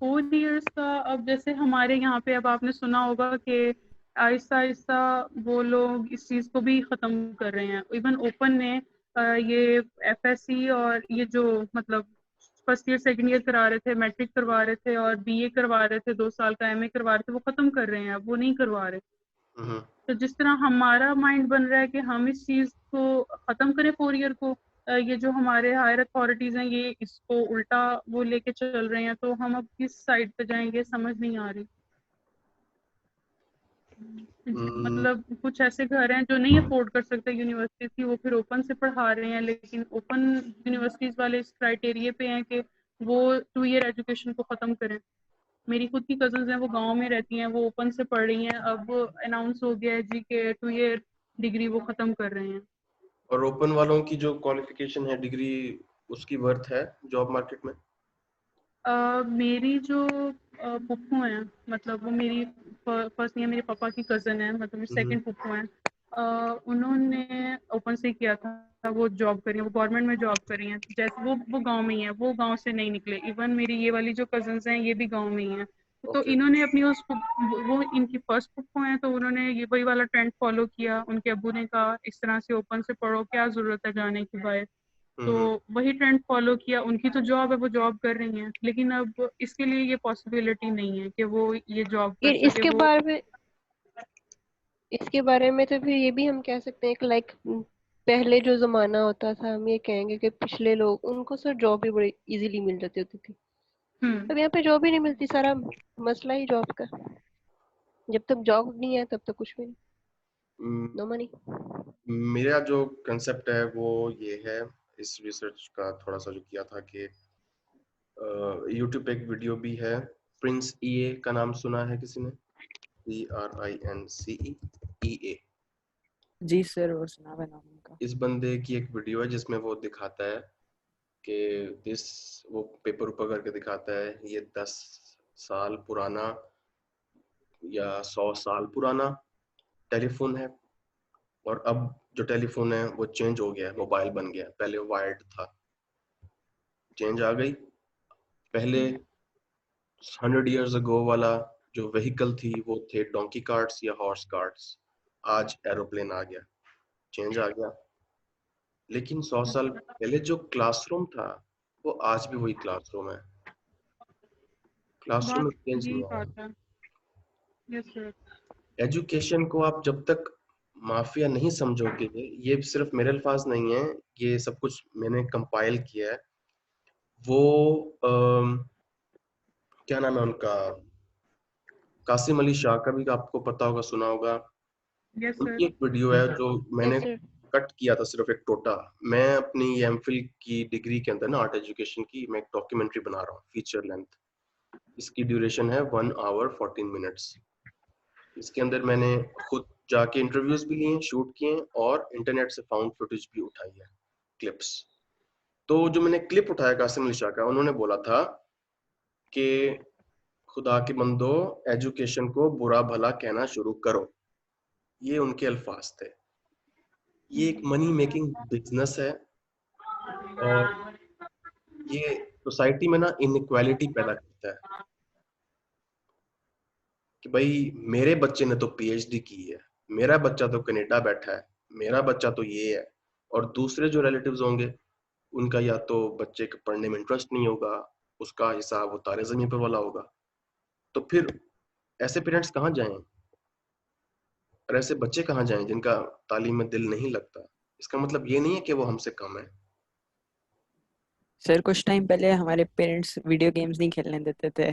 4 इयर्स का अब जैसे हमारे यहाँ पे अब आपने सुना होगा कि आहिस्ता आहिस्ता वो लोग इस चीज़ को भी ख़त्म कर रहे हैं। इवन ओपन ने ये एफएससी और ये जो मतलब फर्स्ट ईयर सेकंड ईयर करा रहे थे, मैट्रिक करवा रहे थे और बीए करवा रहे थे, 2 साल का एमए करवा रहे थे, वो ख़त्म कर रहे हैं, अब वो नहीं करवा रहे। तो जिस तरह हमारा माइंड बन रहा है कि हम इस चीज़ को ख़त्म करें 4 ईयर को, ये जो हमारे हायर अथॉरिटीज़ हैं ये इसको उल्टा वो लेके चल रहे हैं, तो हम अब किस साइड पे जाएंगे समझ नहीं आ रही। मतलब कुछ ऐसे घर हैं जो नहीं अफोर्ड कर सकते यूनिवर्सिटीज की, वो फिर ओपन से पढ़ा रहे हैं, लेकिन ओपन यूनिवर्सिटीज वाले इस क्राइटेरिया पे हैं कि वो 2 ईयर एजुकेशन को ख़त्म करें। मेरी खुद की कजन्स हैं, वो गांव में रहती हैं, वो ओपन से पढ़ रही हैं, अब अनाउंस हो गया है जी के 2 ईयर डिग्री वो ख़त्म कर रहे हैं। और ओपन वालों की जो क्वालिफिकेशन है डिग्री, उसकी वर्थ है जॉब मार्केट में? मेरी जो पुप्पू हैं, मतलब वो मेरी फर्स्ट नहीं है, मेरे पापा की कज़न है, मतलब मेरी सेकंड पुप्पू हैं, उन्होंने ओपन से किया था, वो जॉब करी है, वो गवर्नमेंट में जॉब करी हैं। जैसे वो गांव में ही है, वो गांव से नहीं निकले। इवन मेरी ये वाली जो कज़न्स हैं ये भी गांव में ही हैं। तो इन्होंने अपनी वो इनकी फर्स्ट पुप्पू हैं, तो उन्होंने ये वही वाला ट्रेंड फॉलो किया। उनके अब्बू ने कहा इस तरह से ओपन से पढ़ो, क्या ज़रूरत है जाने की बाहर, तो वही ट्रेंड फॉलो किया। उनकी तो जॉब है, वो जॉब कर रही हैं, लेकिन अब इसके लिए ये पॉसिबिलिटी नहीं है कि वो ये जॉब कर सके। इसके बारे में तो फिर ये भी हम कह सकते हैं कि लाइक पहले जो जमाना होता था, हम ये कहेंगे कि पिछले लोग, उनको सर जॉब भी बड़ी इजीली मिल जाती होती थी। अब यहाँ पे जॉब ही नहीं मिलती, सारा मसला ही जॉब का। जब तक जॉब नहीं है तब तक कुछ भी नहीं, नो मनी। मेरा जो कंसेप्ट है वो ये है, इस रिसर्च का थोड़ा सा जो किया था कि यूट्यूब पे एक वीडियो भी है, प्रिंस ईए का नाम सुना है किसी ने? PRINCE जी सर, वो सुना है नाम उनका। इस बंदे की एक वीडियो है जिसमें वो दिखाता है कि वो पेपर ऊपर करके दिखाता है, ये 10 साल पुराना या 100 साल पुराना टेलीफोन है, और अब जो टेलीफोन है वो चेंज हो गया है, मोबाइल बन गया। पहले वायर्ड था, चेंज आ गई। पहले 100 years ago वाला जो व्हीकल थी वो थे डोंकी कार्ट्स या हॉर्स कार्ट्स, आज एरोप्लेन आ गया, चेंज आ गया। लेकिन 100 साल पहले जो क्लासरूम था वो आज भी वही क्लासरूम है, क्लासरूम में चेंज नहीं आया। एजुकेशन को आप जब तक माफिया नहीं समझोगे, ये सिर्फ मेरे अल्फाज नहीं है, ये सब कुछ मैंने कंपाइल किया है। वो क्या नाम है उनका, कासिम अली शाह का भी आपको पता होगा, सुना होगा। उनकी एक वीडियो है जो मैंने कट किया था, सिर्फ एक टोटा। मैं अपनी एमफिल की डिग्री के अंदर ना, आर्ट एजुकेशन की, मैं एक डॉक्यूमेंट्री बना रहा हूँ फीचर लेंथ। इसकी ड्यूरेशन है 1 hour 14 minutes। इसके अंदर मैंने खुद जाके इंटरव्यूज भी लिए, शूट किए, और इंटरनेट से फाउंड फुटेज भी उठाई है, क्लिप्स। तो जो मैंने क्लिप उठाया कासिम अली शाह का, उन्होंने बोला था कि खुदा के बंदो, एजुकेशन को बुरा भला कहना शुरू करो। ये उनके अल्फाज थे। ये एक मनी मेकिंग बिजनेस है, और ये सोसाइटी में ना इनइक्वालिटी पैदा करता है कि भाई मेरे बच्चे ने तो पीएचडी की है, मेरा बच्चा तो कनाडा बैठा है, मेरा बच्चा तो ये है, और दूसरे जो रिलेटिव्स होंगे उनका या तो बच्चे के पढ़ने में इंटरेस्ट नहीं होगा, उसका हिसाब वो तारे जमीन पर वाला होगा। तो फिर ऐसे पेरेंट्स कहाँ जाएं, और ऐसे बच्चे कहाँ जाएं जिनका तालीम में दिल नहीं लगता? इसका मतलब ये नहीं है कि वो हमसे कम है। सर कुछ टाइम पहले हमारे पेरेंट्स वीडियो गेम्स नहीं खेलने देते थे।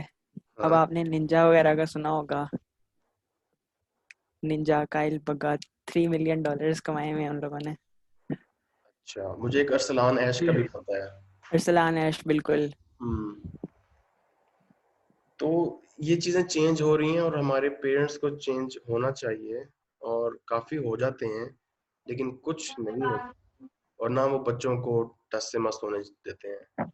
अब आपने निंजा वगैरह का सुना होगा। निंजा, काइल बगा, $3 मिलियन कमाए हुए हैं उन लोगों ने। अच्छा, मुझे एक अरसलान ऐश का भी पता है। अरसलान ऐश, बिल्कुल। तो ये चीजें चेंज हो रही हैं और हमारे पेरेंट्स को चेंज होना चाहिए, और काफी हो जाते हैं, लेकिन कुछ नहीं होता, और ना वो बच्चों को टस से मस्त होने देते हैं।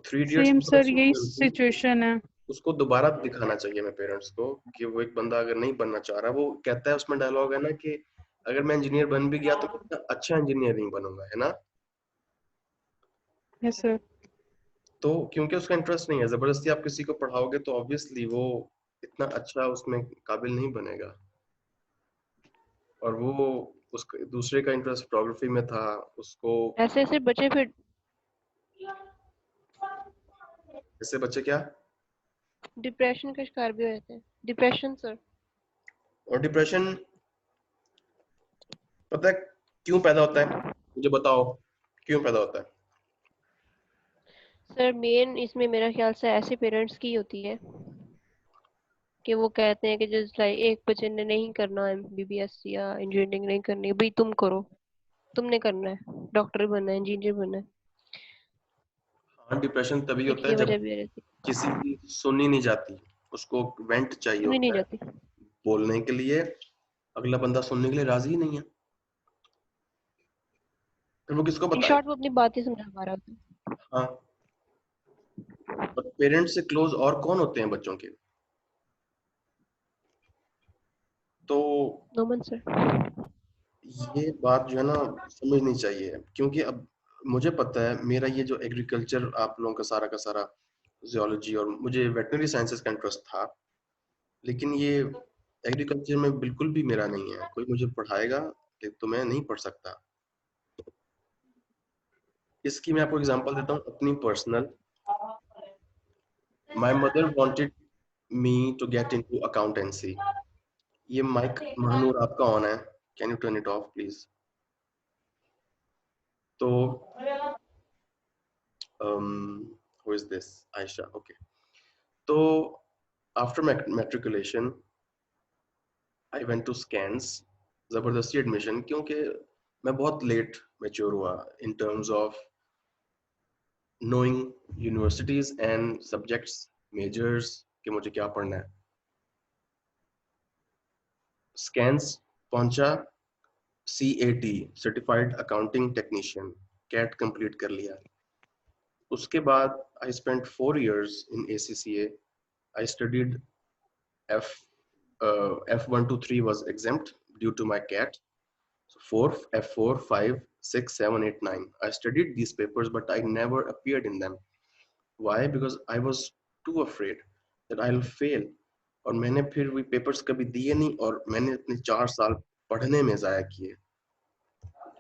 3 इडियट्स सेम सर, यही सिचुएशन है। उसको दोबारा दिखाना चाहिए हमें पेरेंट्स को कि वो एक बंदा अगर नहीं बनना चाह रहा, वो कहता है, उसमें डायलॉग है ना कि अगर मैं इंजीनियर बन भी गया तो कितना अच्छा इंजीनियर नहीं बनूंगा, है ना? Yes sir. तो क्योंकि उसका इंटरेस्ट नहीं है, जबरदस्ती आप किसी को पढ़ाओगे तो ऑब्वियसली वो इतना अच्छा उसमें काबिल नहीं बनेगा। और वो उसका दूसरे का इंटरेस्ट फोटोग्राफी में था, उसको ऐसे ऐसे बच्चे फिर ऐसे बच्चे क्या डिप्रेशन का शिकार भी हो जाते हैं। Depression sir. और डिप्रेशन पता है क्यों पैदा होता है? मुझे बताओ क्यों पैदा होता है? सर मेन इसमें मेरा ख्याल से ऐसे पेरेंट्स की होती है कि वो कहते हैं कि जस्ट लाइक एक बच्चे ने नहीं करना एमबीबीएस या इंजीनियरिंग नहीं करनी, भाई तुम करो, तुमने करना है, डॉक्टर बनना है, इंजीनियर बनना है। हाँ, डिप्रेशन तभी एक होता है ये जब वजह भी रहती है। किसी की सुनी नहीं जाती, उसको वेंट चाहिए सुनी नहीं होता है जाती। बोलने के लिए, अगला बंदा सुनने के लिए राजी ही नहीं है, फिर वो किसको इन बताए? शॉर्ट वो अपनी बात ही समझा पा रहा होता है। हाँ, और पेरेंट्स से क्लोज और कौन होते हैं बच्चों के? तो नोमन सर। ये बात जो है ना समझनी चाहिए, क्योंकि अब मुझे पता है, मेरा ये जो एग्रीकल्चर आप लोगों का सारा जियोलॉजी, और मुझे वेटनरी साइंसेस का इंटरेस्ट था, लेकिन ये एग्रीकल्चर में बिल्कुल भी मेरा नहीं है। कोई मुझे पढ़ाएगा तो मैं नहीं पढ़ सकता। इसकी मैं आपको एग्जांपल देता हूँ अपनी personal. My mother wanted me to get into accountancy. ये माइक महानूर आपका ऑन है, can you turn it off please? तो who is this? Aisha, okay. तो after matriculation I went to Skans, जबरदस्ती एडमिशन, क्योंकि मैं बहुत लेट मैच्योर हुआ in terms of knowing universities and subjects, majors, कि मुझे क्या पढ़ना है। स्कैंस पहुंचा, CAT certified accounting technician, CAT complete कर लिया। उसके बाद I spent 4 years in ACCA. I studied F1 to 3 was exempt due to my CAT. So F4, 5, 6, 7, 8, 9. I studied these papers, but I never appeared in them. Why? Because I was too afraid that I'll fail. और मैंने फिर वो पेपर्स कभी दिए नहीं, और मैंने अपने 4 साल पढ़ने में ज़ाया किए,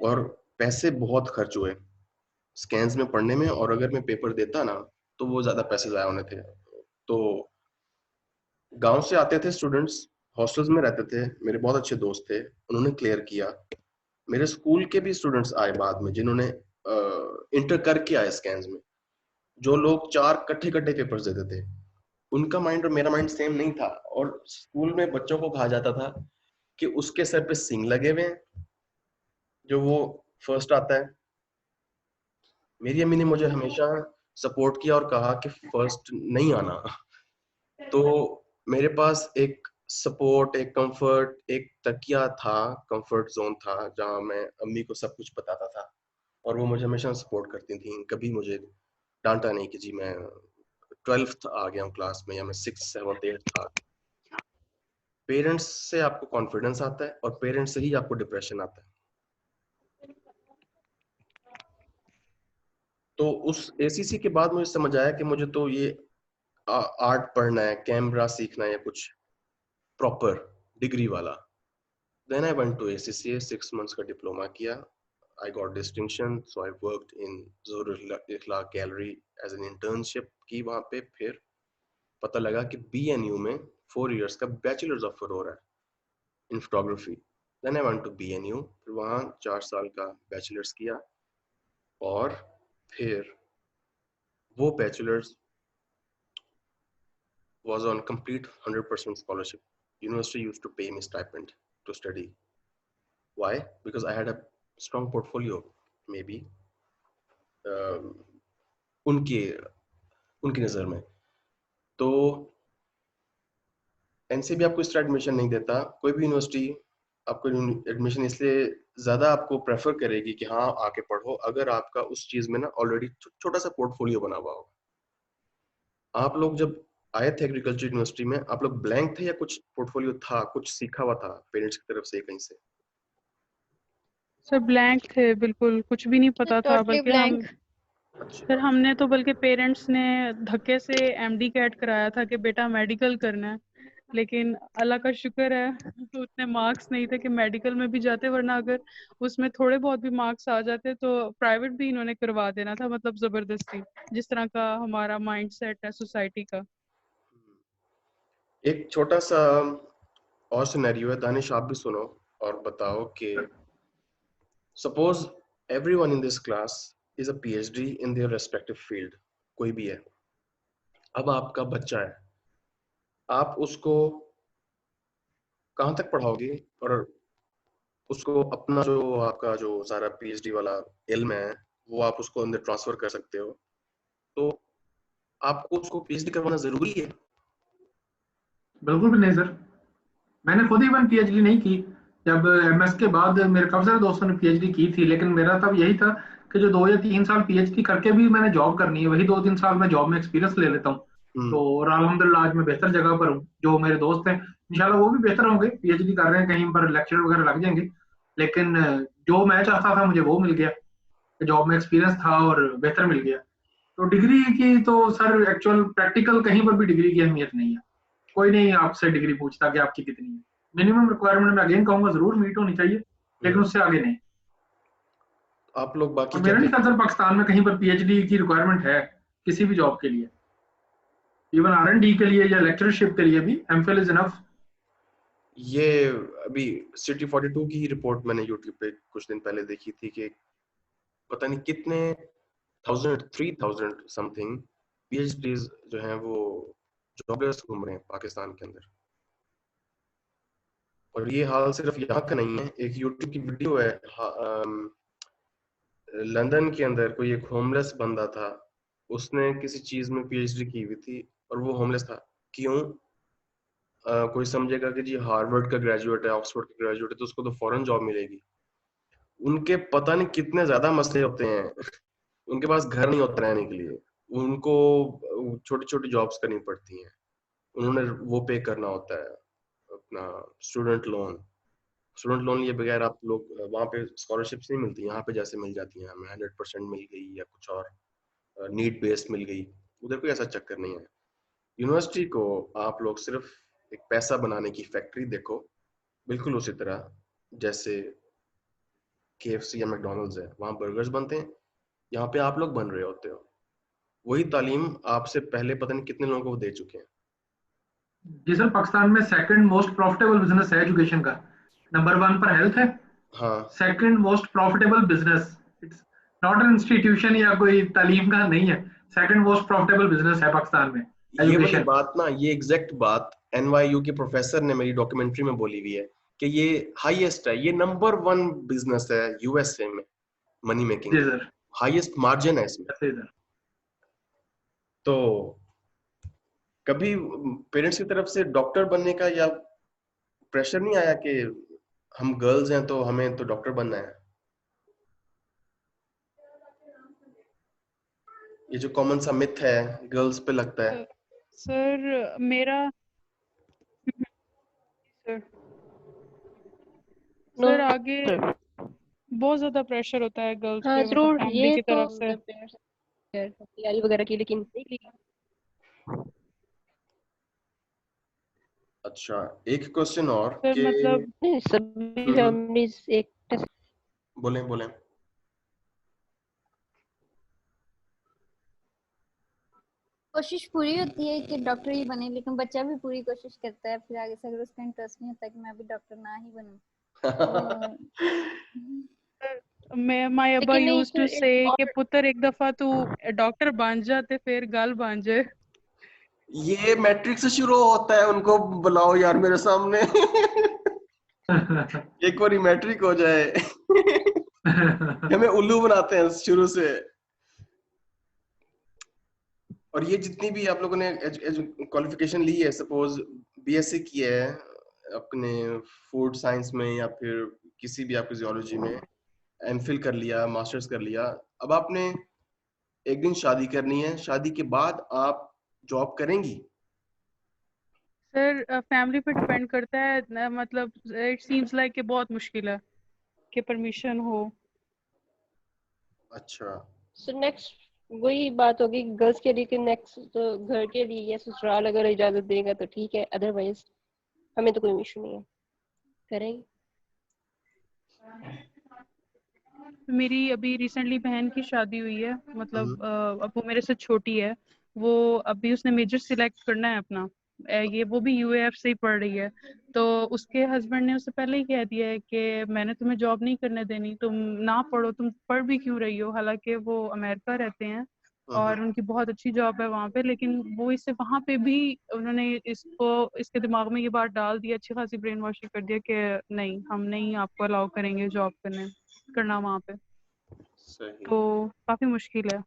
और पैसे बहुत खर्च हुए स्कैन्स में पढ़ने में। और अगर मैं पेपर देता ना तो वो ज़्यादा पैसे ज़ाया होने थे। तो गांव से आते थे स्टूडेंट्स, हॉस्टल्स में रहते थे, मेरे बहुत अच्छे दोस्त थे, उन्होंने क्लियर किया। मेरे स्कूल के भी स्टूडेंट्स आए बाद में जिन्होंने इंटर करके आए स्कैन्स में। जो लोग 4 कट्ठे पेपर्स देते थे, उनका माइंड और मेरा माइंड सेम नहीं था। और स्कूल में बच्चों को कहा जाता था कि उसके सर पे सिंग लगे हुए हैं जो वो फर्स्ट आता है। मेरी अम्मी ने मुझे हमेशा सपोर्ट किया और कहा कि फर्स्ट नहीं आना। तो मेरे पास एक सपोर्ट, एक कंफर्ट, एक तकिया था, कंफर्ट जोन था, जहां मैं अम्मी को सब कुछ बताता था, और वो मुझे हमेशा सपोर्ट करती थी। कभी मुझे डांटा नहीं कि जी मैं 12th आ गया हूँ क्लास में, या मैं 6th 7th 8th था। पेरेंट्स से आपको कॉन्फिडेंस आता है, और पेरेंट्स से ही आपको डिप्रेशन आता है। तो उस ACC के बाद मुझे समझ आया कि मुझे तो ये आर्ट पढ़ना है, कैमरा सीखना है, या कुछ प्रॉपर डिग्री वाला। Then I went to ACCA, 6 months का डिप्लोमा किया। I got distinction, so I worked in Zohar Ikhlaq Gallery as an internship की वहाँ पे। फिर पता लगा कि BNU में 4 years का बैचलर्स ऑफ हो रहा है in photography. Then I went to BNU, फिर वहाँ 4 साल का बैचलर्स किया, और फिर वो bachelors was on complete 100% scholarship. University used to pay me stipend to study. Why? Because I had a strong portfolio, maybe. उनकी नज़र में तो एनसीबी आपको इस एडमिशन नहीं देता. कोई भी यूनिवर्सिटी आपको एडमिशन इसलिए ज्यादा आपको प्रेफर करेगी कि हाँ आके पढ़ो अगर आपका उस चीज में ना ऑलरेडी छोटा सा पोर्टफोलियो बना हुआ हो. आप लोग जब आए थे एग्रीकल्चर यूनिवर्सिटी में, आप लोग ब्लैंक थे या कुछ पोर्टफोलियो था, कुछ सीखा हुआ था पेरेंट्स की तरफ से कहीं से? सर ब्लैंक थे, बिल्कुल कुछ भी नहीं पता था. बल्कि हम सर हमने तो बल्कि पेरेंट्स ने धक्के से एमडी कैट कराया था कि बेटा मेडिकल करना है, लेकिन अल्लाह का शुक्र है तो उतने मार्क्स नहीं थे कि मेडिकल में भी जाते, वरना अगर उसमें थोड़े बहुत भी मार्क्स आ जाते तो प्राइवेट भी इन्होंने करवा देना था, मतलब जबरदस्ती, जिस तरह का हमारा माइंडसेट है सोसाइटी का. एक छोटा सा और सिनेरियो है, दानिश आप भी सुनो और बताओ कि suppose everyone in this class is a PhD in their respective field, कोई भी है. अब आपका बच्चा है, आप उसको कहाँ तक पढ़ाओगे और उसको अपना जो आपका जो सारा पीएचडी वाला इल्म है वो आप उसको अंदर ट्रांसफर कर सकते हो? तो आपको उसको पीएचडी करवाना जरूरी है? बिल्कुल भी नहीं सर. मैंने खुद इवन पीएचडी नहीं की. जब एमएस के बाद मेरे काफी सारे दोस्तों ने पीएचडी की थी, लेकिन मेरा तब यही था कि जो 2 या 3 साल पीएचडी करके भी मैंने जॉब करनी है, वही 2-3 साल में जॉब में एक्सपीरियंस ले लेता हूँ. तो और अल्हम्दुलिल्लाह आज मैं बेहतर जगह पर हूँ. जो मेरे दोस्त हैं इंशाल्लाह वो भी बेहतर होंगे, पीएचडी कर रहे हैं, कहीं पर लेक्चर वगैरह लग जाएंगे. लेकिन जो मैं चाहता था मुझे वो मिल गया, जॉब में एक्सपीरियंस था और बेहतर मिल गया. तो डिग्री की तो सर एक्चुअल प्रैक्टिकल कहीं पर भी डिग्री की अहमियत नहीं है. कोई नहीं आपसे डिग्री पूछता कि आपकी कितनी है. मिनिमम रिक्वायरमेंट मैं अगेन कहूंगा जरूर मीट होनी चाहिए, लेकिन उससे आगे नहीं. आप लोग बाकी मेरा नहीं ख्याल सर पाकिस्तान में कहीं पर पीएचडी की रिक्वायरमेंट है किसी भी जॉब के लिए. इवन आरएनडी के लिए या लेक्चरशिप के लिए भी एमफिल इज इनफ. ये अभी सिटी 42 की रिपोर्ट मैंने यूट्यूब पे कुछ दिन पहले देखी थी कि पता नहीं कितने 3000 समथिंग पीएचडीज जो हैं वो जॉबलेस घूम रहे हैं पाकिस्तान के अंदर. और ये हाल सिर्फ यहाँ का नहीं है. एक यूट्यूब की वीडियो है, लंदन के अंदर कोई एक होमलेस बंदा था, उसने किसी चीज में पीएचडी की हुई थी और वो होमलेस था. क्यों? कोई समझेगा कि जी हार्वर्ड का ग्रेजुएट है, ऑक्सफोर्ड का ग्रेजुएट है तो उसको तो फौरन जॉब मिलेगी. उनके पता नहीं कितने ज्यादा मसले होते हैं. उनके पास घर नहीं होता रहने के लिए, उनको छोटी छोटी जॉब्स करनी पड़ती हैं, उन्होंने वो पे करना होता है अपना स्टूडेंट लोन लिए बगैर आप लोग वहाँ पे स्कॉलरशिप्स नहीं मिलती. यहाँ पे जैसे मिल जाती हैं, हमें 100% मिल गई या कुछ और नीड बेस्ड मिल गई. उधर कोई ऐसा चक्कर नहीं है. यूनिवर्सिटी को आप लोग सिर्फ एक पैसा बनाने की फैक्ट्री देखो, बिल्कुल उसी तरह जैसे KFC या मैकडॉनल्ड्स है, वहाँ बर्गर्स बनते हैं, यहाँ पे आप लोग बन रहे होते हो. वही तालीम आपसे पहले पता नहीं कितने लोगों को दे चुके हैं. जी सर, पाकिस्तान में सेकंड मोस्ट प्रॉफिटेबल बिजनेस है एजुकेशन का. नंबर 1 पर हेल्थ है. हाँ. Second most profitable business, it's not an institution या कोई तालीम का नहीं है, सेकंड मोस्ट प्रॉफिटेबल बिजनेस है पाकिस्तान में ये बात ना, ये एग्जैक्ट बात NYU के प्रोफेसर ने मेरी डॉक्यूमेंट्री में बोली हुई है कि ये हाईएस्ट है, ये नंबर 1 बिजनेस है यूएसए में मनी मेकिंग. हाईएस्ट मार्जिन है इसमें. तो कभी पेरेंट्स की तरफ से डॉक्टर बनने का या प्रेशर नहीं आया कि हम गर्ल्स हैं तो हमें तो डॉक्टर बनना है? ये जो कॉमन सा मिथ है गर्ल्स पे लगता है. सर मेरा सर आगे बहुत ज्यादा प्रेशर होता है गर्ल्स पे, मतलब फैमिली की तरफ से तैयारी वगैरह की, लेकिन अच्छा एक क्वेश्चन और कि मतलब सभी फैमिलीज एक बोले कोशिश पूरी होती है कि डॉक्टर ही बने, लेकिन बच्चा भी पूरी कोशिश करता है फिर आगे से अगर उसका इंटरेस्ट नहीं होता कि मैं भी डॉक्टर ना ही बनूं. माय अब्बा यूज्ड टू से कि पुत्र एक दफा तू डॉक्टर बन जा ते फिर गल बन जाए. ये मैट्रिक से शुरू होता है, उनको बुलाओ यार मेरे सामने। एक बार मैट्रिक हो जाए। हमें उल्लू बनाते हैं शुरू से। और ये जितनी भी आप लोगों ने क्वालिफिकेशन ली है, सपोज बीएससी की है अपने फूड साइंस में या फिर किसी भी आपकी जियोलॉजी में, एमफिल कर लिया, मास्टर्स कर लिया, अब आपने एक दिन शादी करनी है, शादी के बाद आप जॉब करेंगी? सर फैमिली पे डिपेंड करता है, मतलब इट सीम्स लाइक कि बहुत मुश्किल है कि परमिशन हो। अच्छा, सो नेक्स्ट वही बात होगी गर्ल्स के लिए कि नेक्स्ट तो घर के लिए या ससुराल अगर इजाजत देगा तो ठीक है, अदरवाइज हमें तो कोई इशू नहीं है, करेंगे। मेरी अभी रिसेंटली बहन की शादी हुई है, मतलब अब वो मेरे से छोटी है, वो अभी उसने मेजर सिलेक्ट करना है अपना, ये वो भी यूएएफ से ही पढ़ रही है, तो उसके हस्बैंड ने उससे पहले ही कह दिया है कि मैंने तुम्हें जॉब नहीं करने देनी, तुम ना पढ़ो, तुम पढ़ भी क्यों रही हो, हालांकि वो अमेरिका रहते हैं और उनकी बहुत अच्छी जॉब है वहाँ पे, लेकिन वो इससे वहाँ पे भी उन्होंने इसके दिमाग में ये बात डाल दी, अच्छी खासी ब्रेन वॉशिंग कर दिया कि नहीं, हम नहीं आपको अलाउ करेंगे जॉब करना वहाँ पे। सही। तो काफी मुश्किल है।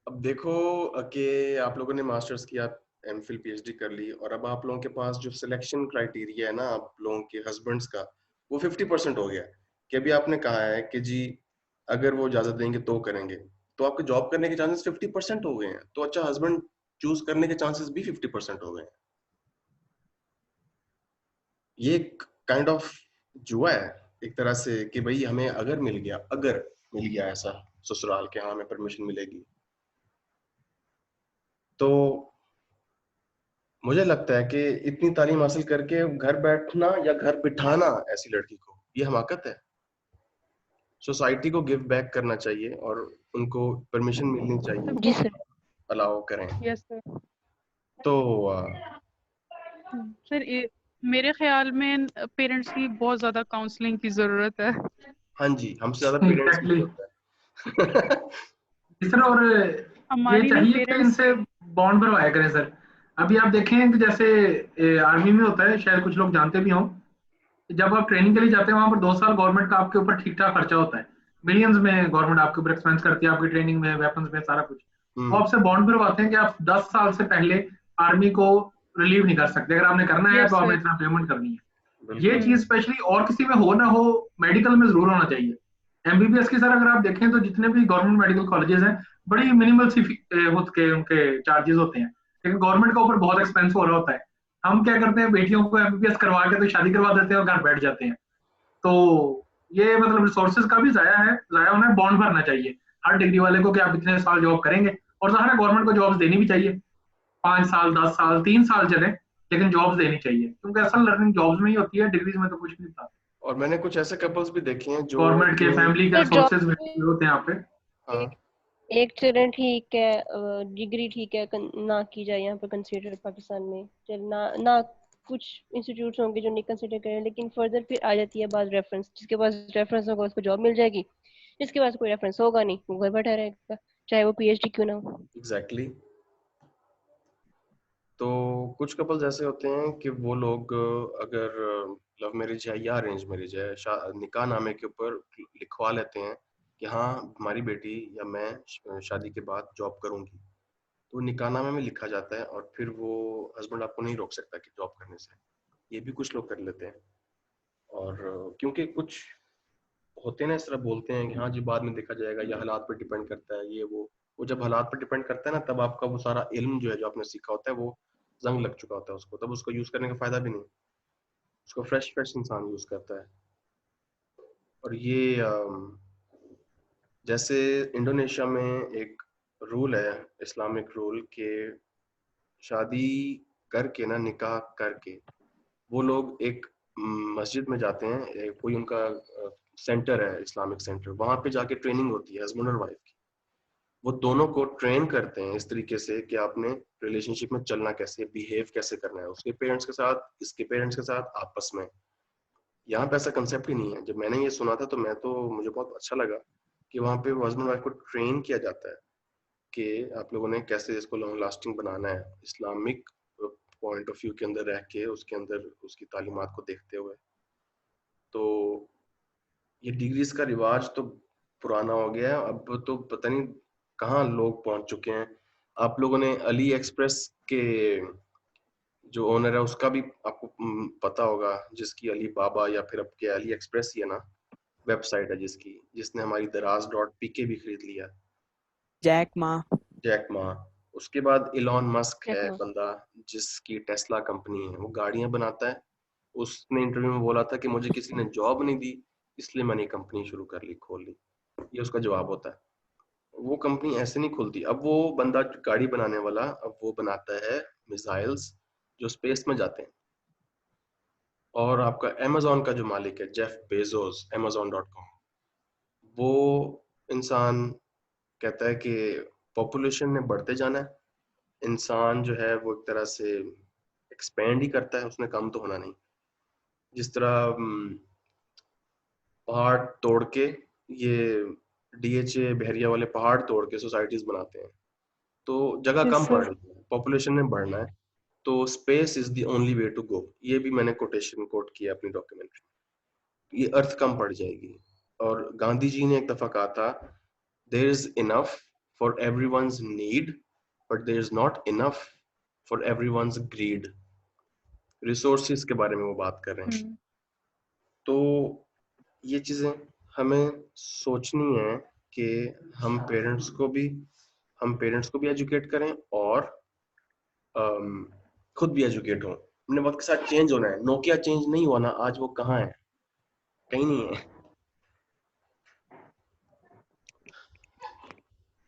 अब देखो कि आप लोगों ने मास्टर्स किया, एमफिल पीएचडी कर ली, और अब आप लोगों के पास जो सिलेक्शन क्राइटेरिया है ना आप लोगों के हस्बैंड्स का, वो 50% हो गया। कि अभी आपने कहा है कि जी अगर वो इजाजत देंगे तो करेंगे, तो आपके जॉब करने के चांसेस 50% हो गए हैं, तो अच्छा हस्बैंड चूज करने के चांसेस भी 50% हो गए हैं। ये काइंड ऑफ जुआ है एक तरह से कि भाई हमें अगर मिल गया ऐसा ससुराल के, हाँ हमें परमिशन मिलेगी, तो मुझे लगता है कि इतनी तालीम हासिल करके घर बैठना या घर बिठाना ऐसी लड़की को, ये हमाकत है। सोसाइटी को गिव बैक करना चाहिए और उनको परमिशन मिलनी चाहिए, जी सर। अलाउ करें। Yes sir. तो सर मेरे ख्याल में पेरेंट्स की बहुत ज्यादा काउंसलिंग की जरूरत है। हाँ जी, हमसे ज्यादा पेरेंट्स की एग्जैक्टली जरूरत है। सर। और ये हमारी ना चाहिए कि पेरेंट्स, इनसे बॉन्ड बनवाया करें सर। अभी आप देखें कि जैसे आर्मी में होता है, शायद कुछ लोग जानते भी हों, जब आप ट्रेनिंग के लिए जाते हैं वहां पर 2 साल गवर्नमेंट का आपके ऊपर ठीक ठाक खर्चा होता है, मिलियंस में गवर्नमेंट आपके ऊपर एक्सपेंस करती है, आपकी ट्रेनिंग में, वेपन्स में, सारा कुछ। वो आपसे बॉन्ड भरवाते हैं कि आप 10 साल से पहले आर्मी को रिलीव नहीं कर सकते, अगर आपने करना है यस तो आपने सर, इतना पेमेंट करनी है। ये चीज स्पेशली और किसी में हो ना हो, मेडिकल में जरूर होना चाहिए। एमबीबीएस की सर अगर आप देखें तो जितने भी गवर्नमेंट मेडिकल कॉलेजेस हैं, बड़ी मिनिमल सी होते उनके चार्जेस होते हैं, लेकिन गवर्नमेंट का ऊपर बहुत एक्सपेंस हो रहा होता है। हम क्या करते हैं, बेटियों को एमबीबीएस करवा के तो शादी करवा देते हैं और घर बैठ जाते हैं। तो ये मतलब रिसोर्सेज का भी जाया होना है। बॉन्ड भरना चाहिए हर डिग्री वाले को कि आप इतने साल जॉब करेंगे, और ज़ाहिर है गवर्नमेंट को जॉब्स देनी भी चाहिए, 5 साल 10 साल 3 साल चले, लेकिन जॉब्स देनी चाहिए, क्योंकि असल लर्निंग जॉब्स में ही होती है, डिग्रीज में तो कुछ नहीं था। और मैंने कुछ ऐसे कपल्स भी देखे हैं जो गवर्नमेंट के फैमिली के सर जॉब रिसोर्सेज होते हैं यहाँ पे। हाँ एक चरण ठीक है, डिग्री ठीक है, ना की जाए यहाँ पर कंसीडर पाकिस्तान में, चल ना ना कुछ इंस्टीट्यूट्स होंगे जो नहीं कंसीडर करें, लेकिन फर्दर फिर आ जाती है बात रेफरेंस, जिसके पास रेफरेंस होगा उसको जॉब मिल जाएगी, जिसके पास कोई रेफरेंस होगा नहीं वो घर बैठा रहेगा, चाहे वो पीएचडी क्यों ना हो। एग्जैक्टली। तो कुछ कपल्स ऐसे होते हैं कि वो लोग अगर लव मैरिज है या अरेंज मैरिज है, निकाह नामे के ऊपर लिखवा लेते हैं कि हाँ हमारी बेटी या मैं शादी के बाद जॉब करूंगी, तो निकाहनामे में लिखा जाता है और फिर वो हस्बैंड आपको नहीं रोक सकता कि जॉब करने से। ये भी कुछ लोग कर लेते हैं। और क्योंकि कुछ होते हैं ना इस तरह बोलते हैं कि हाँ जी बाद में देखा जाएगा, या हालात पर डिपेंड करता है, ये वो जब हालात पर डिपेंड करता है ना, तब आपका वो सारा इल्म जो है जो आपने सीखा होता है वो जंग लग चुका होता है उसको, तब उसको यूज करने का फायदा भी नहीं, उसको फ्रेश इंसान यूज करता है। और ये जैसे इंडोनेशिया में एक रूल है, इस्लामिक रूल, के शादी करके ना, निकाह करके वो लोग एक मस्जिद में जाते हैं, कोई उनका सेंटर है, इस्लामिक सेंटर, वहां पे जाके ट्रेनिंग होती है हस्बैंड और वाइफ की। वो दोनों को ट्रेन करते हैं इस तरीके से कि आपने रिलेशनशिप में चलना कैसे, बिहेव कैसे करना है, उसके पेरेंट्स के साथ, इसके पेरेंट्स के साथ, आपस में। यहाँ पे ऐसा कंसेप्ट ही नहीं है। जब मैंने ये सुना था तो मुझे बहुत अच्छा लगा कि वहाँ पे हस्बैंड वाइफ को ट्रेन किया जाता है कि आप लोगों ने कैसे इसको लॉन्ग लास्टिंग बनाना है इस्लामिक पॉइंट ऑफ व्यू के अंदर रह के, उसके अंदर उसकी तालीमात को देखते हुए। तो ये डिग्रीज का रिवाज तो पुराना हो गया है, अब तो पता नहीं कहाँ लोग पहुंच चुके हैं। आप लोगों ने अली एक्सप्रेस के जो ओनर है उसका भी आपको पता होगा, जिसकी अली बाबा या फिर अब के अली एक्सप्रेस ही है ना वेबसाइट है, जिसने हमारी दराज.pk भी खरीद लिया, जैक मा। उसके बाद इलॉन मस्क है बंदा, जिसकी टेस्ला कंपनी है, वो गाड़ियां बनाता है। उसने इंटरव्यू में बोला था कि मुझे किसी ने जॉब नहीं दी, इसलिए मैंने कंपनी शुरू कर ली, खोल ली। ये उसका जवाब होता है। वो कंपनी ऐसे नहीं खुलती। अब वो बंदा गाड़ी बनाने वाला, अब वो बनाता है मिसाइल्स जो स्पेस में जाते हैं। और आपका अमेज़न का जो मालिक है जेफ बेजोस, amazon.com, वो इंसान कहता है कि पॉपुलेशन ने बढ़ते जाना है, इंसान जो है वो एक तरह से एक्सपेंड ही करता है, उसने कम तो होना नहीं। जिस तरह पहाड़ तोड़ के, ये डीएचए बहरिया वाले पहाड़ तोड़ के सोसाइटीज बनाते हैं, तो जगह कम पड़ रही है, पॉपुलेशन ने बढ़ना है, तो space is the only way to go. ये भी मैंने कोटेशन कोट किया अपनी डॉक्यूमेंट्री में। ये अर्थ कम पड़ जाएगी। और गांधी जी ने एक दफा कहा था, there is enough for everyone's need but there is not enough for everyone's greed. Resources के बारे में वो बात कर रहे हैं। तो ये चीजें हमें सोचनी है कि हम पेरेंट्स को भी एजुकेट करें और खुद भी एजुकेट हों। हमने वक्त के साथ चेंज होना है। नोकिया चेंज नहीं हुआ ना, आज वो कहाँ है? कहीं नहीं है।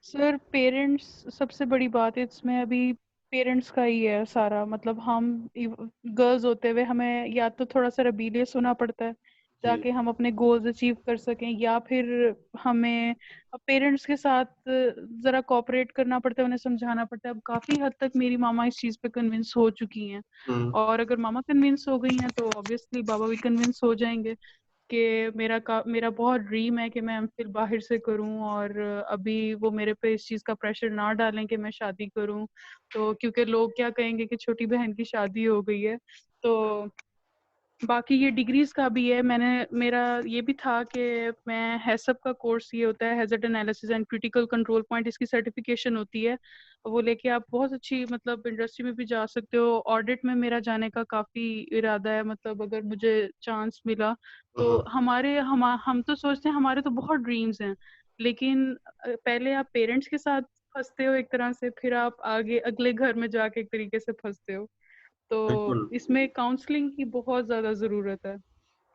सर पेरेंट्स सबसे बड़ी बात है इसमें, अभी पेरेंट्स का ही है सारा। मतलब हम गर्ल्स होते हुए हमें या तो थोड़ा सा रबीलियस होना पड़ता है ताकि हम अपने गोल्स अचीव कर सकें, या फिर हमें पेरेंट्स के साथ जरा कोऑपरेट करना पड़ता है, उन्हें समझाना पड़ता है। अब काफी हद तक मेरी मामा इस चीज पे कन्विंस हो चुकी हैं, और अगर मामा कन्विंस हो गई हैं तो ऑब्वियसली बाबा भी कन्विंस हो जाएंगे कि मेरा बहुत ड्रीम है कि मैं एमफिल बाहर से करूं, और अभी वो मेरे पे इस चीज़ का प्रेशर ना डालें कि मैं शादी करूं, तो क्योंकि लोग क्या कहेंगे कि छोटी बहन की शादी हो गई है। तो बाकी ये डिग्रीज का भी है। मेरा ये भी था कि मैं हैसअप का कोर्स, ये होता है hazard analysis and critical control point, इसकी सर्टिफिकेशन होती है। वो लेके आप बहुत अच्छी मतलब इंडस्ट्री में भी जा सकते हो। ऑडिट में मेरा जाने का काफ़ी इरादा है, मतलब अगर मुझे चांस मिला तो। हम तो सोचते हैं, हमारे तो बहुत ड्रीम्स हैं, लेकिन पहले आप पेरेंट्स के साथ फंसते हो एक तरह से, फिर आप आगे अगले घर में जाके एक तरीके से फंसते हो। तो इसमें काउंसलिंग की बहुत ज्यादा जरूरत है।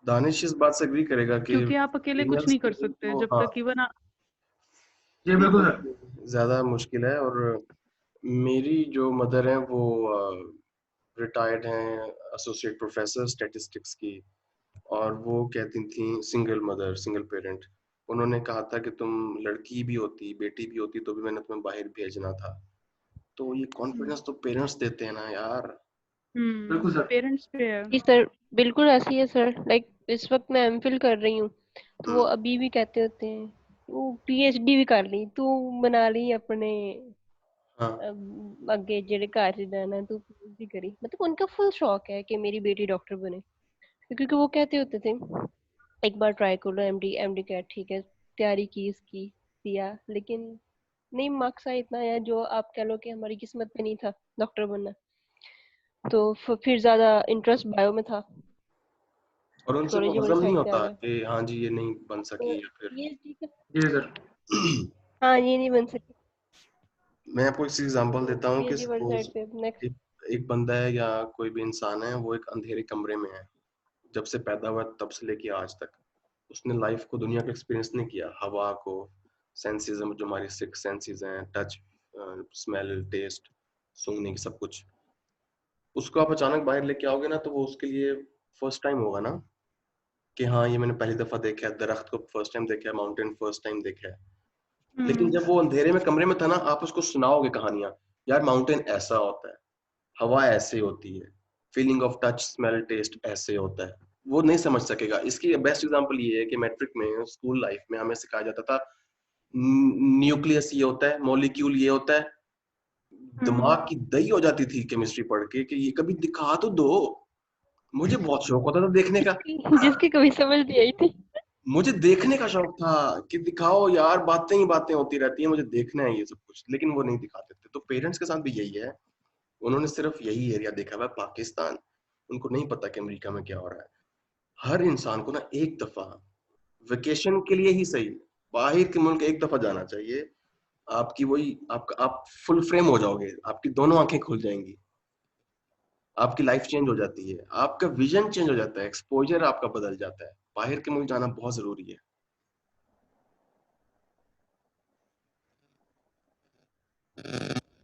दानिश इस बात से एग्री करेगा कि क्योंकि आप अकेले कुछ नहीं कर सकते जब तक इवन जी बिल्कुल सर, ज्यादा मुश्किल है। और मेरी जो मदर है वो रिटायर्ड हैं, एसोसिएट प्रोफेसर स्टैटिस्टिक्स की, और वो कहती थी, सिंगल मदर, सिंगल पेरेंट, उन्होंने कहा था कि तुम लड़की भी होती, बेटी भी होती, तो भी मैंने तुम्हें बाहर भेजना था। तो ये कॉन्फिडेंस तो पेरेंट्स देते हैं ना यार। बिल्कुल सर, पेरेंट्स पे है। जी सर, बिल्कुल ऐसी है सर। लाइक इस वक्त मैं एमफिल कर रही हूँ, तो वो अभी भी कहते होते हैं तू पीएचडी भी कर ली, तू बना ली अपने अगे जेड़े घर च जाना, तू पीएचडी करी। मतलब उनका फुल शौक है कि मेरी बेटी डॉक्टर बने, क्योंकि वो कहते होते थे एक बार ट्राई कर लो एमडी कैट, ठीक है तैयारी की इसकी, दिया, लेकिन नहीं मार्क्स आया इतना आया जो आप कह लो कि हमारी किस्मत में नहीं था डॉक्टर बनना, तो फिर ज्यादा इंटरेस्ट बायो में था। और उनसे वो हजम नहीं होता कि हाँ जी ये नहीं बन सकी, या फिर जी सर हाँ ये नहीं बन सकी। मैं आपको एक एग्जांपल देता हूँ कि सपोज एक बंदा है या कोई भी इंसान है, वो एक अंधेरे कमरे में है, जब से पैदा हुआ तब से लेके आज तक उसने लाइफ को, दुनिया को एक्सपीरियंस नहीं किया, हवा को, सेंसेस जो हमारी सिक्स सेंसेस हैं, टच, स्मेल, टेस्ट, सूंघने की, सब कुछ। उसको आप अचानक बाहर लेके आओगे ना, तो वो उसके लिए फर्स्ट टाइम होगा ना, कि हाँ ये मैंने पहली दफा देखा है, दरख्त को फर्स्ट टाइम देखा है, माउंटेन फर्स्ट टाइम देखा है। लेकिन जब वो अंधेरे में कमरे में था ना, आप उसको सुनाओगे कहानियां, यार माउंटेन ऐसा होता है, हवा ऐसे होती है, feeling of touch, smell, taste ऐसे होता है, वो नहीं समझ सकेगा। इसकी बेस्ट एग्जांपल ये है कि मैट्रिक में, स्कूल लाइफ में हमें सिखाया जाता था न्यूक्लियस ये होता है, मॉलिक्यूल ये होता है। दिमाग की दही हो जाती थी केमिस्ट्री पढ़ के कि ये कभी दिखा तो दो। मुझे बहुत शौक होता था देखने का, जिसकी कभी समझ नहीं आई थी। मुझे देखने का शौक था कि दिखाओ यार, बातें ही बातें होती रहती हैं, मुझे देखना है ये सब कुछ, लेकिन वो नहीं दिखाते थे। तो पेरेंट्स के साथ भी यही है, उन्होंने सिर्फ यही एरिया देखा हुआ है, पाकिस्तान। उनको नहीं पता कि अमेरिका में क्या हो रहा है। हर इंसान को ना एक दफा वेकेशन के लिए ही सही बाहर के मुल्क एक दफा जाना चाहिए। आपकी वही आप फुल फ्रेम हो जाओगे, आपकी दोनों आंखें खुल जाएंगी, आपकी लाइफ चेंज हो जाती है, आपका विजन चेंज हो जाता है, एक्सपोजर आपका बदल जाता है। बाहर के मुल्क जाना बहुत जरूरी है।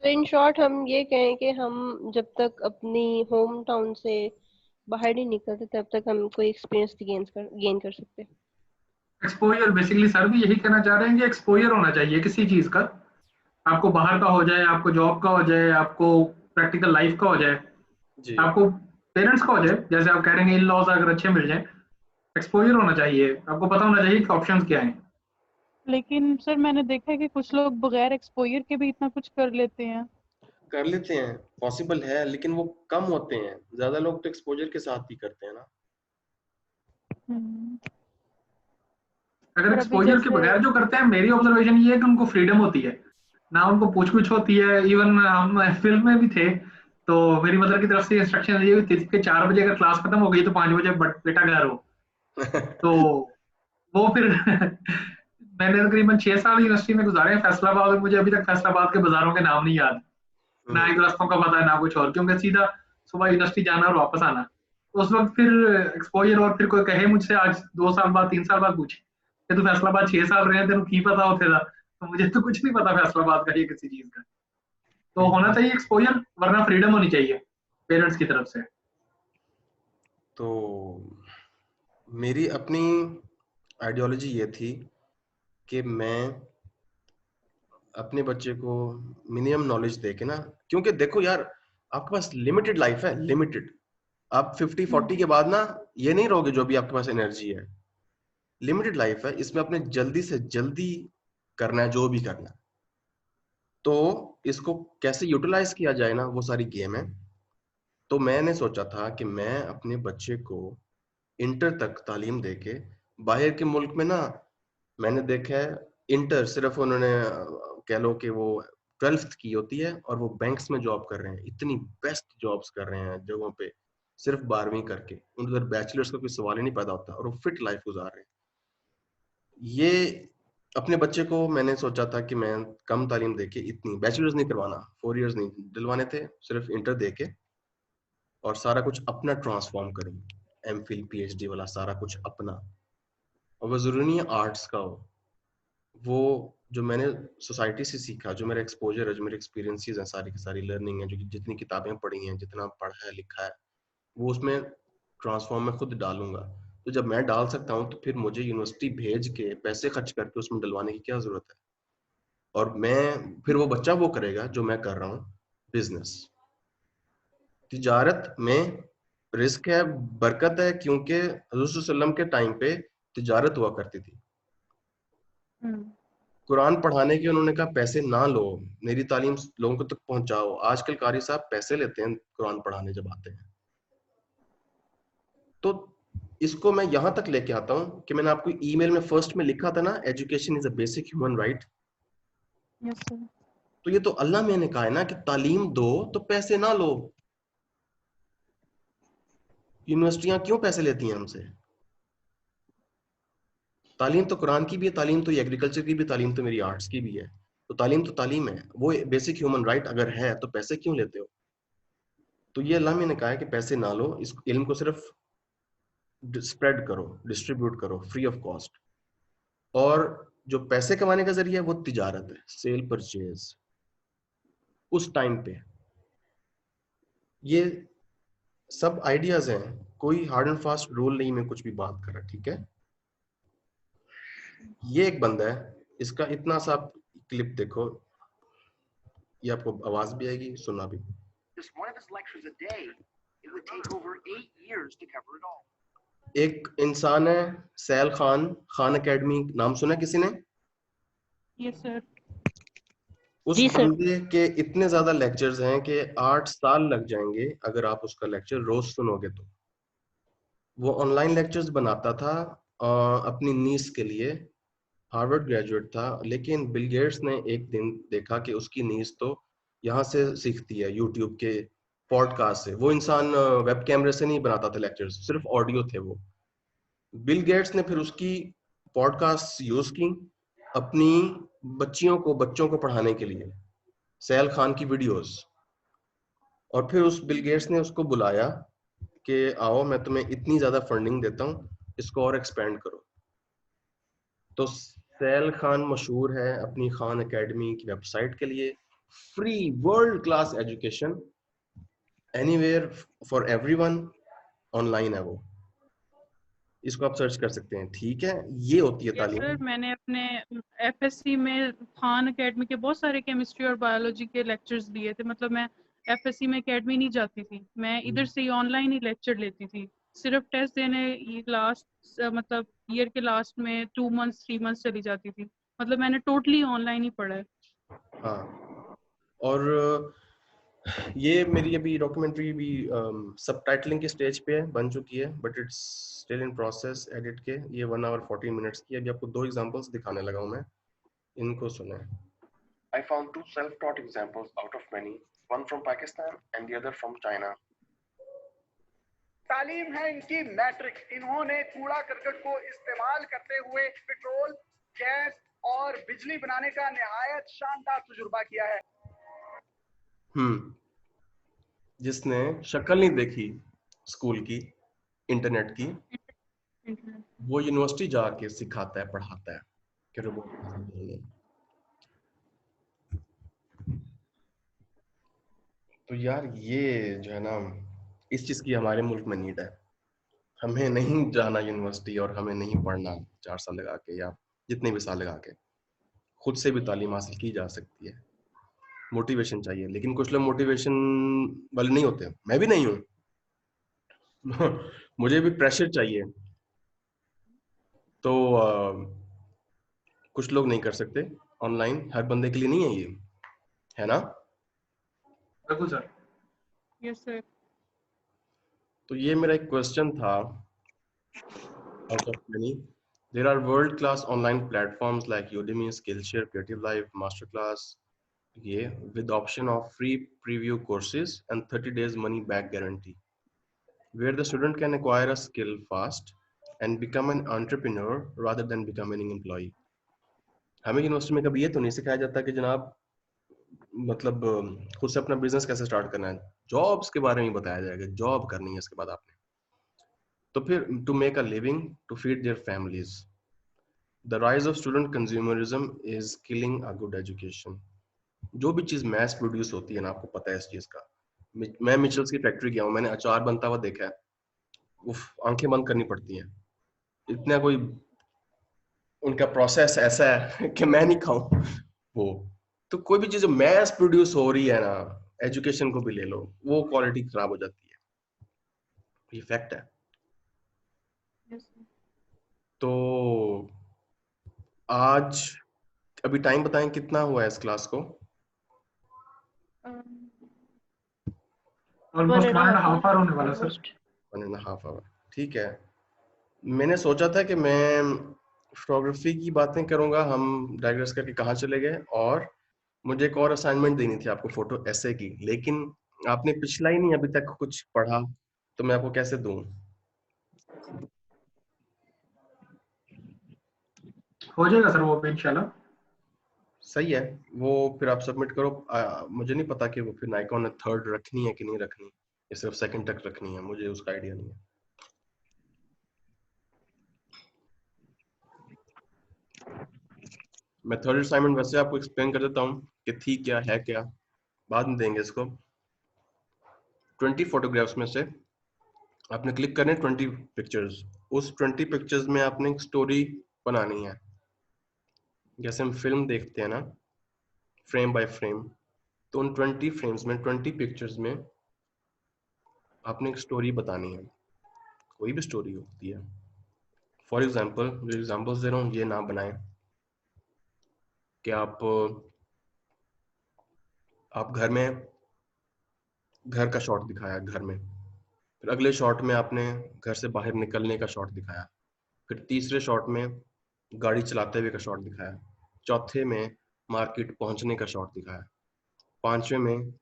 तो इन शॉर्ट हम ये कहें कि हम जब तक अपनी होम टाउन से बाहर नहीं निकलते तब तक हम कोई एक्सपीरियंस गेन कर सकते हैं। एक्सपोजर बेसिकली सर भी यही कहना चाह रहे हैं कि एक्सपोजर होना चाहिए किसी चीज का, आपको बाहर का हो जाए, आपको जॉब का हो जाए, आपको प्रैक्टिकल लाइफ का हो जाए, आपको पेरेंट्स का हो जाए, जैसे आप कह रहे हैं इन लॉज अगर अच्छे मिल जाए, एक्सपोजर होना चाहिए, आपको पता होना चाहिए कि ऑप्शंस क्या हैं। लेकिन सर मैंने देखा है कि कुछ लोग बगैर एक्सपोजर के भी इतना कुछ कर लेते हैं। पॉसिबल है, लेकिन वो कम होते हैं। ज्यादा लोग तो एक्सपोजर के साथ ही करते हैं ना। अगर एक्सपोजर के बगैर जो करते हैं, मेरी ऑब्जर्वेशन ये है कि उनको फ्रीडम होती है ना, उनको पूछ कुछ होती है। इवन हम फिल्म में भी थे तो मेरी मदर की तरफ से इंस्ट्रक्शन ये थी कि 4 बजे अगर क्लास खत्म हो गई तो 5 बजे बेटा घर हो। तो वो फिर मैंने तकरीबन 6 साल यूनिवर्सिटी में गुजारे हैं फैसलाबाद, और मुझे अभी तक फैसलाबाद के बाजारों के नाम नहीं याद, ना एक रास्तों का पता है ना कुछ और, क्योंकि सीधा सुबह यूनिवर्सिटी जाना और वापस आना। तो उस वक्त फिर एक्सपोजर, और फिर कोई कहे मुझसे आज 2 साल बाद 3 साल बाद पूछे कि तू फैसलाबाद 6 साल रहे तेन की पता होते था, तो मुझे तो कुछ नहीं पता फैसलाबाद का ये किसी चीज का। तो होना चाहिए एक्सपोजर, वरना फ्रीडम होनी चाहिए पेरेंट्स की तरफ से। तो मेरी अपनी आइडियोलॉजी ये थी कि मैं अपने बच्चे को मिनिमम नॉलेज दे के ना, क्योंकि देखो यार, आपके पास लिमिटेड लाइफ है, लिमिटेड। आप 50-40 के बाद ना ये नहीं रहोगे जो भी आपके पास एनर्जी है। लिमिटेड लाइफ है, इसमें अपने जल्दी से जल्दी करना है जो भी करना है। तो इसको कैसे यूटिलाइज किया जाए ना, वो सारी गेम है। तो मैंने सोचा था कि मैं अपने बच्चे को इंटर तक तालीम देके, बाहर के मुल्क में ना मैंने देखा है इंटर सिर्फ उन्होंने कह लो कि वो 12th की होती है और वो बैंक्स में जॉब कर रहे हैं, इतनी बेस्ट जॉब्स कर रहे हैं जगहों पे, सिर्फ 12वीं करके। उधर बैचलर्स का कोई सवाल ही नहीं पैदा होता और वो फिट लाइफ गुजार रहे हैं। ये अपने बच्चे को मैंने सोचा था कि मैं कम तालीम देके, इतनी बैचलर्स नहीं करवाना, 4 इयर्स नहीं दिलवाने थे, सिर्फ इंटर देके और सारा कुछ अपना ट्रांसफॉर्म करें, एमफिल पीएचडी वाला सारा कुछ अपना। और वो जरूरी नहीं है आर्ट्स का हो, वो जो मैंने सोसाइटी से सीखा, जो मेरा एक्सपोजर है, जो मेरे एक्सपीरियंसेस हैं, सारी की सारी लर्निंग है, जो कि जितनी किताबें पढ़ी हैं, जितना पढ़ा है लिखा है, वो उसमें ट्रांसफॉर्म में खुद डालूंगा। तो जब मैं डाल सकता हूँ तो फिर मुझे यूनिवर्सिटी भेज के पैसे खर्च करके उसमें डलवाने की क्या जरूरत है। और मैं फिर वो बच्चा वो करेगा जो मैं कर रहा हूँ, बिजनेस। तिजारत में रिस्क है, बरकत है, क्योंकि हज़रत सल्लल्लाहु अलैहि वसल्लम के टाइम पे तिजारत हुआ करती थी। कुरान पढ़ाने के उन्होंने कहा पैसे ना लो, मेरी तालीम लोगों को तक पहुंचाओ। आजकल कारी साहब पैसे लेते हैं कुरान पढ़ाने जब आते हैं। तो इसको मैं यहां तक लेके आता हूं कि मैंने आपको ईमेल में फर्स्ट में लिखा था ना, education is a basic human right. तो ये तो अल्लाह मैंने कहा है ना कि तालीम दो तो पैसे ना लो। यूनिवर्सिटियां क्यों पैसे लेती हैं हमसे? तालीम तो कुरान की भी है, तालीम तो एग्रीकल्चर की भी, तालीम तो मेरी आर्ट्स की भी है। तो तालीम है, वो बेसिक ह्यूमन राइट अगर है तो पैसे क्यों लेते हो? तो ये अल्लाह ने कहा है कि पैसे ना लो, इस इल्म को सिर्फ स्प्रेड करो, डिस्ट्रीब्यूट करो फ्री ऑफ कॉस्ट। और जो पैसे कमाने का जरिया है वो तिजारत है, सेल परचेज। उस टाइम पे ये सब आइडियाज हैं, कोई हार्ड एंड फास्ट रूल नहीं, मैं कुछ भी बात कर रहा, ठीक है। ये एक बंदा है, इसका इतना सा क्लिप देखो, ये आपको आवाज भी आएगी, सुनना भी। एक इंसान है सैल खान, खान एकेडमी नाम सुना किसी ने? Yes sir. उस जी सर। बंदे के इतने ज्यादा लेक्चर्स हैं कि 8 साल लग जाएंगे अगर आप उसका लेक्चर रोज सुनोगे तो। वो ऑनलाइन लेक्चर्स बनाता था अपनी नीस के लिए, हार्वर्ड ग्रेजुएट था, लेकिन बिल गेट्स ने एक दिन देखा कि उसकी नीस तो यहाँ से सीखती है, यूट्यूब के पॉडकास्ट से। वो इंसान वेब कैमरे से नहीं बनाता था लेक्चर्स, सिर्फ ऑडियो थे वो। बिल गेट्स ने फिर उसकी पॉडकास्ट यूज की अपनी बच्चों को पढ़ाने के लिए, सैल खान की वीडियोस। और फिर उस बिल गेट्स ने उसको बुलाया कि आओ मैं तुम्हें इतनी ज्यादा फंडिंग देता हूँ, इसको और एक्सपेंड करो। तो सैल खान मशहूर है अपनी खान एकेडमी की वेबसाइट के लिए, free world class education anywhere for everyone, online है वो, इसको आप सर्च कर सकते हैं। ठीक है, ये होती है यस सर, तालीम। मैंने अपने एफएससी में खान एकेडमी के बहुत सारे केमिस्ट्री और बायोलॉजी के लेक्चर्स दिए थे। मतलब मैं एफएससी में एकेडमी नहीं जाती थी, मैं इधर से ही ऑनलाइन ही लेक्चर लेती थी। सिर्फ टेस्ट देने लास्ट मतलब ईयर के लास्ट में 2 मंथ्स 3 मंथ्स चली जाती थी। मतलब मैंने टोटली ऑनलाइन ही पढ़ा है। हाँ, और ये मेरी अभी डॉक्यूमेंट्री भी सबटाइटलिंग के स्टेज पे है, बन चुकी है, but it's still in process edit के। ये 1 आवर 14 मिनट्स की है। अभी आपको 2 एग्जांपल्स दिखाने लगा हूं मैं, इनको सुने। I found 2 self-taught examples out of many, one from Pakistan and the other from China. तालीम है इनकी मैट्रिक। इन्होंने कूड़ा करकट को इस्तेमाल करते हुए पेट्रोल, गैस और बिजली बनाने का निहायत शानदार तजुर्बा किया है। जिसने शक्ल नहीं देखी स्कूल की, इंटरनेट की, वो यूनिवर्सिटी जाके सिखाता है, पढ़ाता है कि रोबोट। तो यार ये जो है ना, इस चीज की हमारे मुल्क में नीड है। हमें नहीं जाना यूनिवर्सिटी और हमें नहीं पढ़ना 4 साल लगा के या जितने भी साल लगा के, खुद से भी तालीम हासिल की जा सकती है। मोटिवेशन चाहिए, लेकिन कुछ लोग मोटिवेशन वाले नहीं होते, मैं भी नहीं हूँ। मुझे भी प्रेशर चाहिए, तो कुछ लोग नहीं कर सकते ऑनलाइन, हर बंदे के लिए नहीं है ये, है ना? बिल्कुल सर। Yes sir. तो ये मेरा एक क्वेश्चन था, out of many. There are world-class online platforms like Udemy, Skillshare, Creative Life, Masterclass, yeah, with option of free preview courses and 30 days money back guarantee, where the student can acquire a skill fast and become an entrepreneur rather than becoming an employee. हमें यूनिवर्सिटी में कभी ये तो नहीं सिखाया जाता कि जनाब मतलब खुद से अपना बिजनेस कैसे स्टार्ट करना है। जॉब्स के बारे में बताया जाएगा, जॉब करनी है इसके बाद आपने, तो फिर to make a living to feed their families. The rise of student consumerism is killing a good education. जो भी चीज मैस प्रोड्यूस होती है ना, आपको पता है इस चीज का। मैं मिचल्स की फैक्ट्री गया हूँ, मैंने अचार बनता हुआ देखा है, उफ, आंखें बंद करनी पड़ती हैं, इतना कोई उनका प्रोसेस ऐसा है कि मैं नहीं खाऊं वो। तो कोई भी चीज मैस प्रोड्यूस हो रही है ना, एजुकेशन को भी ले लो, वो क्वालिटी खराब हो जाती है, ये फैक्ट है। तो आज अभी टाइम बताएं कितना हुआ है इस क्लास को? ऑलमोस्ट 1.5 आवर होने वाला सर। 1.5 आवर, ठीक है। मैंने सोचा था कि मैं फोटोग्राफी की बातें करूंगा, हम डाइग्रेस करके कहाँ चले गए, और मुझे एक और असाइनमेंट देनी थी आपको फोटो ऐसे की, लेकिन आपने पिछला ही नहीं अभी तक कुछ पढ़ा, तो मैं आपको कैसे दूं? हो जाएगा सर वो भी इंशाल्लाह। सही है, वो फिर आप सबमिट करो। मुझे नहीं पता कि वो फिर नाइकॉन ने 3rd रखनी है कि नहीं रखनी, या सिर्फ 2nd तक रखनी है, मुझे उसका आइडिया नहीं है। मैं 3rd असाइनमेंट वैसे आपको एक्सप्लेन कर देता हूँ कि थी क्या है क्या, बाद में देंगे इसको। 20 फोटोग्राफ्स में से आपने क्लिक करने 20 पिक्चर्स, उस 20 पिक्चर्स में आपने एक स्टोरी बनानी है। जैसे हम फिल्म देखते हैं ना, फ्रेम बाय फ्रेम, तो उन 20 फ्रेम्स में 20 पिक्चर्स में आपने एक स्टोरी बतानी है, कोई भी स्टोरी होती है। फॉर एग्जाम्पल, जो एग्जाम्पल्स दे रहा हूँ ये ना बनाए कि आप घर का शॉट दिखाया घर में, फिर अगले शॉट में आपने घर से बाहर निकलने का शॉट दिखाया, फिर तीसरे शॉट में गाड़ी चलाते हुए का शॉट दिखाया, चौथे में मार्केट पहुंचने का शॉट दिखाया, पांचवें में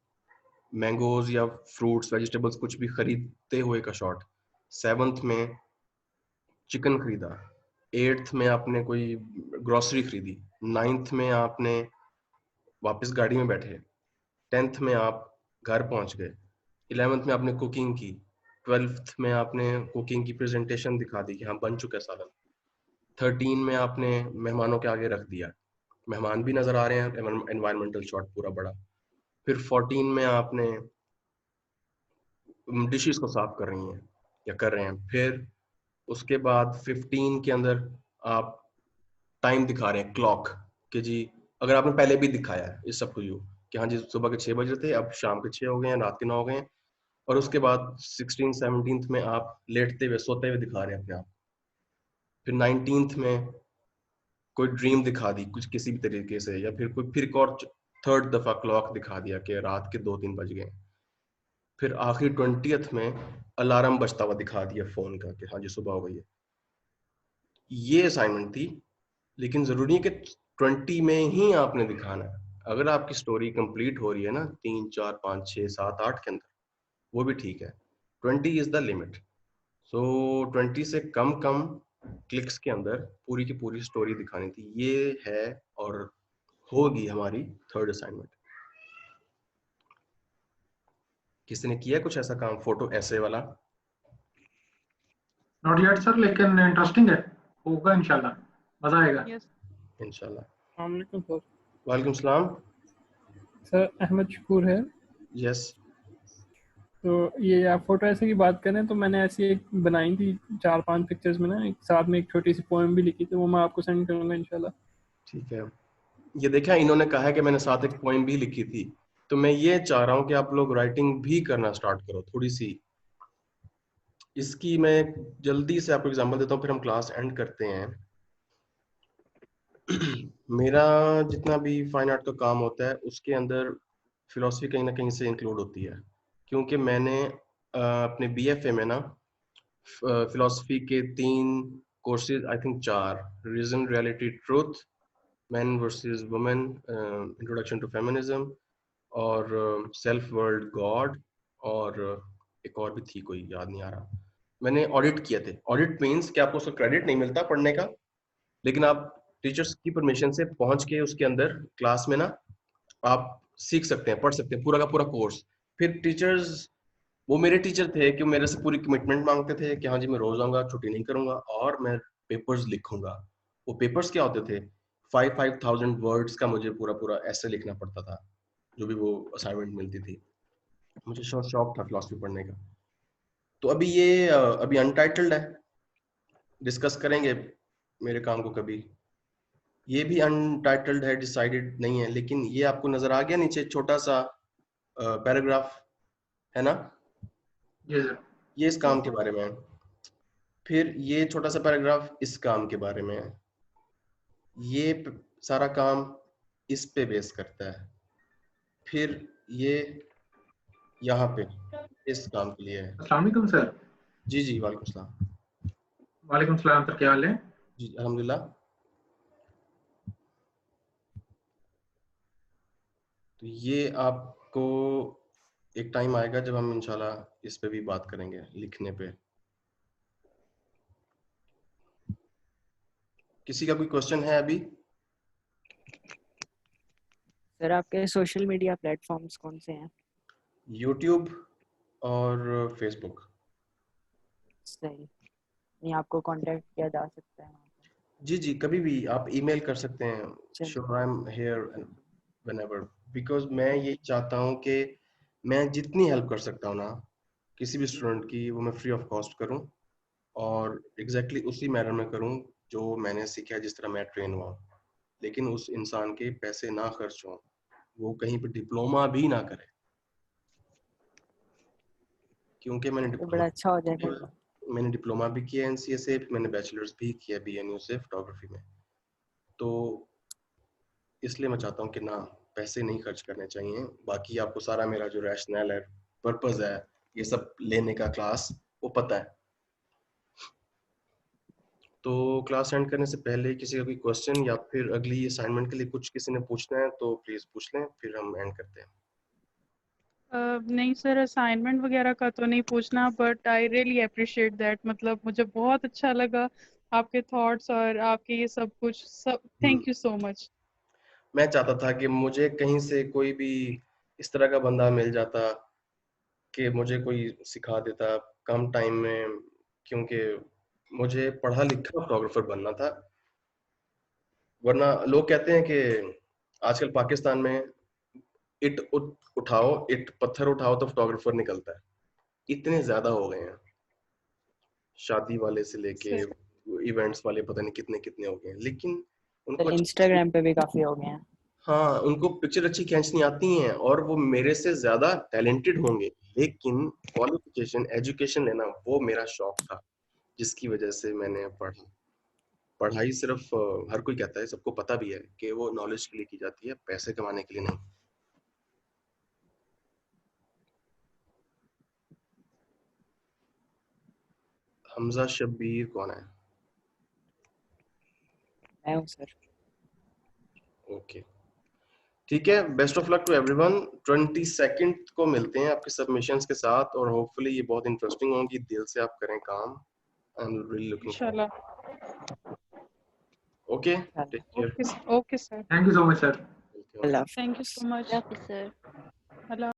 मैंगोज या फ्रूट्स वेजिटेबल्स कुछ भी खरीदते हुए का शॉट, सेवंथ में चिकन खरीदा, एट्थ में आपने कोई ग्रोसरी खरीदी, नाइन्थ में आपने वापस गाड़ी में बैठे, 10th में आप घर पहुंच गए, 11th में आपने कुकिंग की, 12th में आपने कुकिंग की प्रेजेंटेशन दिखा दी कि हाँ बन चुका है सालन, 13 में आपने मेहमानों के आगे रख दिया, मेहमान भी नजर आ रहे हैं, एनवायरमेंटल शॉट पूरा बड़ा, फिर 14 में आपने डिशेस को साफ कर रही हैं या कर रहे हैं, फिर उसके बाद 15 के अंदर आप टाइम दिखा रहे हैं क्लॉक कि जी अगर आपने पहले भी दिखाया है इस सब को यू कि हाँ जी सुबह के 6 बज रहे थे, अब शाम के 6 हो गए हैं, रात के 9 हो गए हैं, और उसके बाद 16 17 में आप लेटते हुए सोते हुए दिखा रहे हैं अपने आप, फिर 19 में कोई ड्रीम दिखा दी कुछ किसी भी तरीके से, या फिर एक और थर्ड दफा क्लॉक दिखा दिया कि रात के 2-3 बज गए, फिर आखिरी 20th में अलार्म बजता हुआ दिखा दिया फोन का कि हाँ जी सुबह हो गई है। ये असाइनमेंट थी, लेकिन जरूरी है कि 20 में ही आपने दिखाना है। अगर आपकी स्टोरी कंप्लीट हो रही है ना 3 4 5 6 7 8 के अंदर, वो भी ठीक है, 20 इज द लिमिट। सो 20 से कम क्लिक्स के अंदर पूरी की पूरी स्टोरी दिखानी थी। ये है और होगी हमारी थर्ड असाइनमेंट। किसी ने किया कुछ ऐसा काम फोटो ऐसे वाला? नॉट येट सर, लेकिन इंटरेस्टिंग है, होगा इंशाल्लाह, मजा आएगा। यस इंशाल्लाह। अस्सलाम वालेकुम सर। वालेकुम सलाम। सर अहमद शकूर है। यस। तो ये आप फोटो ऐसे की बात करें तो मैंने ऐसी एक बनाई थी 4-5 पिक्चर्स में ना, एक साथ में एक छोटी सी पोएम भी लिखी थी, वो मैं आपको सेंड करूंगा इंशाल्लाह। ठीक है। ये देखा इन्होंने कहा है कि मैंने साथ एक पोएम भी लिखी थी, तो मैं ये चाह रहा हूँ कि आप लोग राइटिंग भी करना स्टार्ट करो थोड़ी सी। इसकी मैं जल्दी से आपको एग्जांपल देता हूँ, फिर हम क्लास एंड करते हैं। मेरा जितना भी फाइन आर्ट का काम होता है उसके अंदर फिलॉसफी कहीं ना कहीं से इंक्लूड होती है, क्योंकि मैंने अपने बीएफए में ना फिलॉसफी के 3 courses, I think 4, reason reality truth, man versus women, introduction to feminism, और सेल्फ वर्ल्ड गॉड, और एक और भी थी कोई याद नहीं आ रहा, मैंने ऑडिट किए थे। ऑडिट मीन्स कि आपको उसका क्रेडिट नहीं मिलता पढ़ने का, लेकिन आप टीचर्स की परमिशन से पहुंच के उसके अंदर क्लास में ना आप सीख सकते हैं, पढ़ सकते हैं पूरा का पूरा कोर्स। फिर टीचर्स, वो मेरे टीचर थे कि मेरे से पूरी कमिटमेंट मांगते थे कि हाँ जी मैं रोज आऊंगा, छुट्टी नहीं करूंगा और मैं पेपर्स लिखूंगा। वो पेपर्स क्या होते थे, 5,000 वर्ड्स का मुझे पूरा पूरा ऐसे लिखना पड़ता था, जो भी वो असाइनमेंट मिलती थी। मुझे शौक था फिलॉसफी पढ़ने का। तो अभी ये अभी अनटाइटल्ड है, डिस्कस करेंगे मेरे काम को कभी। ये भी अनटाइटल्ड है, डिसाइडेड नहीं है, लेकिन ये आपको नजर आ गया नीचे छोटा सा पैराग्राफ है ना, ये इस काम के बारे में है। फिर ये छोटा सा पैराग्राफ इस काम के बारे में है। ये सारा काम इस पे बेस करता है। फिर ये यहाँ पे इस काम के लिए है। अस्सलाम वालेकुम सर। जी जी वालेकुम सलाम। वालेकुम सलाम सर, क्या हाल है? जी अल्हम्दुलिल्लाह। तो ये आपको एक टाइम आएगा जब हम इंशाल्लाह इस पे भी बात करेंगे, लिखने पे। किसी का कोई क्वेश्चन है अभी? सर आपके सोशल मीडिया प्लेटफॉर्म्स कौन से हैं? यूट्यूब और फेसबुक। सही, नहीं आपको कांटेक्ट किया जा सकता है? जी जी, कभी भी आप ईमेल कर सकते हैं। Sure, I am here whenever, because मैं ये चाहता हूँ कि मैं जितनी हेल्प कर सकता हूँ ना किसी भी स्टूडेंट की, वो मैं फ्री ऑफ कॉस्ट करूँ, और एग्जैक्टली उसी मैनर में करूँ जो मैंने सीखा है, जिस तरह मैं ट्रेन हुआ। लेकिन उस इंसान के पैसे ना खर्च हों, वो कहीं पे डिप्लोमा भी ना करे, क्योंकि बड़ा अच्छा हो जाएगा। मैंने डिप्लोमा भी किया एनसीए से, मैंने बैचलर्स भी किया बीएनयू से फोटोग्राफी में। तो इसलिए मैं चाहता हूँ कि ना पैसे नहीं खर्च करने चाहिए। बाकी आपको सारा मेरा जो रैशनल है, पर्पस है, ये सब लेने का क्लास, वो पता है। तो क्लास एंड करने से पहले किसी का कोई क्वेश्चन या फिर अगली असाइनमेंट के लिए कुछ किसी ने पूछना है तो प्लीज पूछ लें, फिर हम एंड करते हैं। नहीं सर, असाइनमेंट वगैरह का तो नहीं पूछना, but I really appreciate that. मतलब मुझे बहुत अच्छा लगा आपके थॉट्स और आपके ये सब कुछ, सब थैंक यू सो मच। मैं चाहता था कि मुझे कहीं से कोई भी इस तरह का बंदा मिल जाता कि मुझे कोई सिखा देता कम टाइम में, क्योंकि मुझे पढ़ा लिखा फोटोग्राफर बनना था। वरना लोग कहते हैं कि आजकल पाकिस्तान में इट उठाओ, इट पत्थर उठाओ तो फोटोग्राफर निकलता है। इतने ज्यादा हो गए हैं, शादी वाले से लेके इवेंट्स वाले पता नहीं कितने कितने हो गए हैं, लेकिन उनको इंस्टाग्राम पे भी काफी हो गए हैं। हाँ, उनको पिक्चर अच्छी खींचनी आती हैं और वो मेरे से ज्यादा टैलेंटेड होंगे, लेकिन क्वालिफिकेशन, एजुकेशन लेना वो मेरा शौक था, जिसकी वजह से मैंने पढ़ा। पढ़ाई सिर्फ हर कोई कहता है, सबको पता भी है कि वो नॉलेज के लिए की जाती है, पैसे कमाने के लिए नहीं। हमजा शब्बीर कौन है? मैं हूं सर। ओके, ठीक है। Best of luck to everyone. 22 को मिलते हैं आपके सबमिशंस के साथ, और होपफुली ये बहुत इंटरेस्टिंग होगी। दिल से आप करें काम। आई एम रियली लुकिंग इंशाल्लाह। Okay, take care. Okay sir. Thank you so much sir. Thank you so much. Sir. Allah.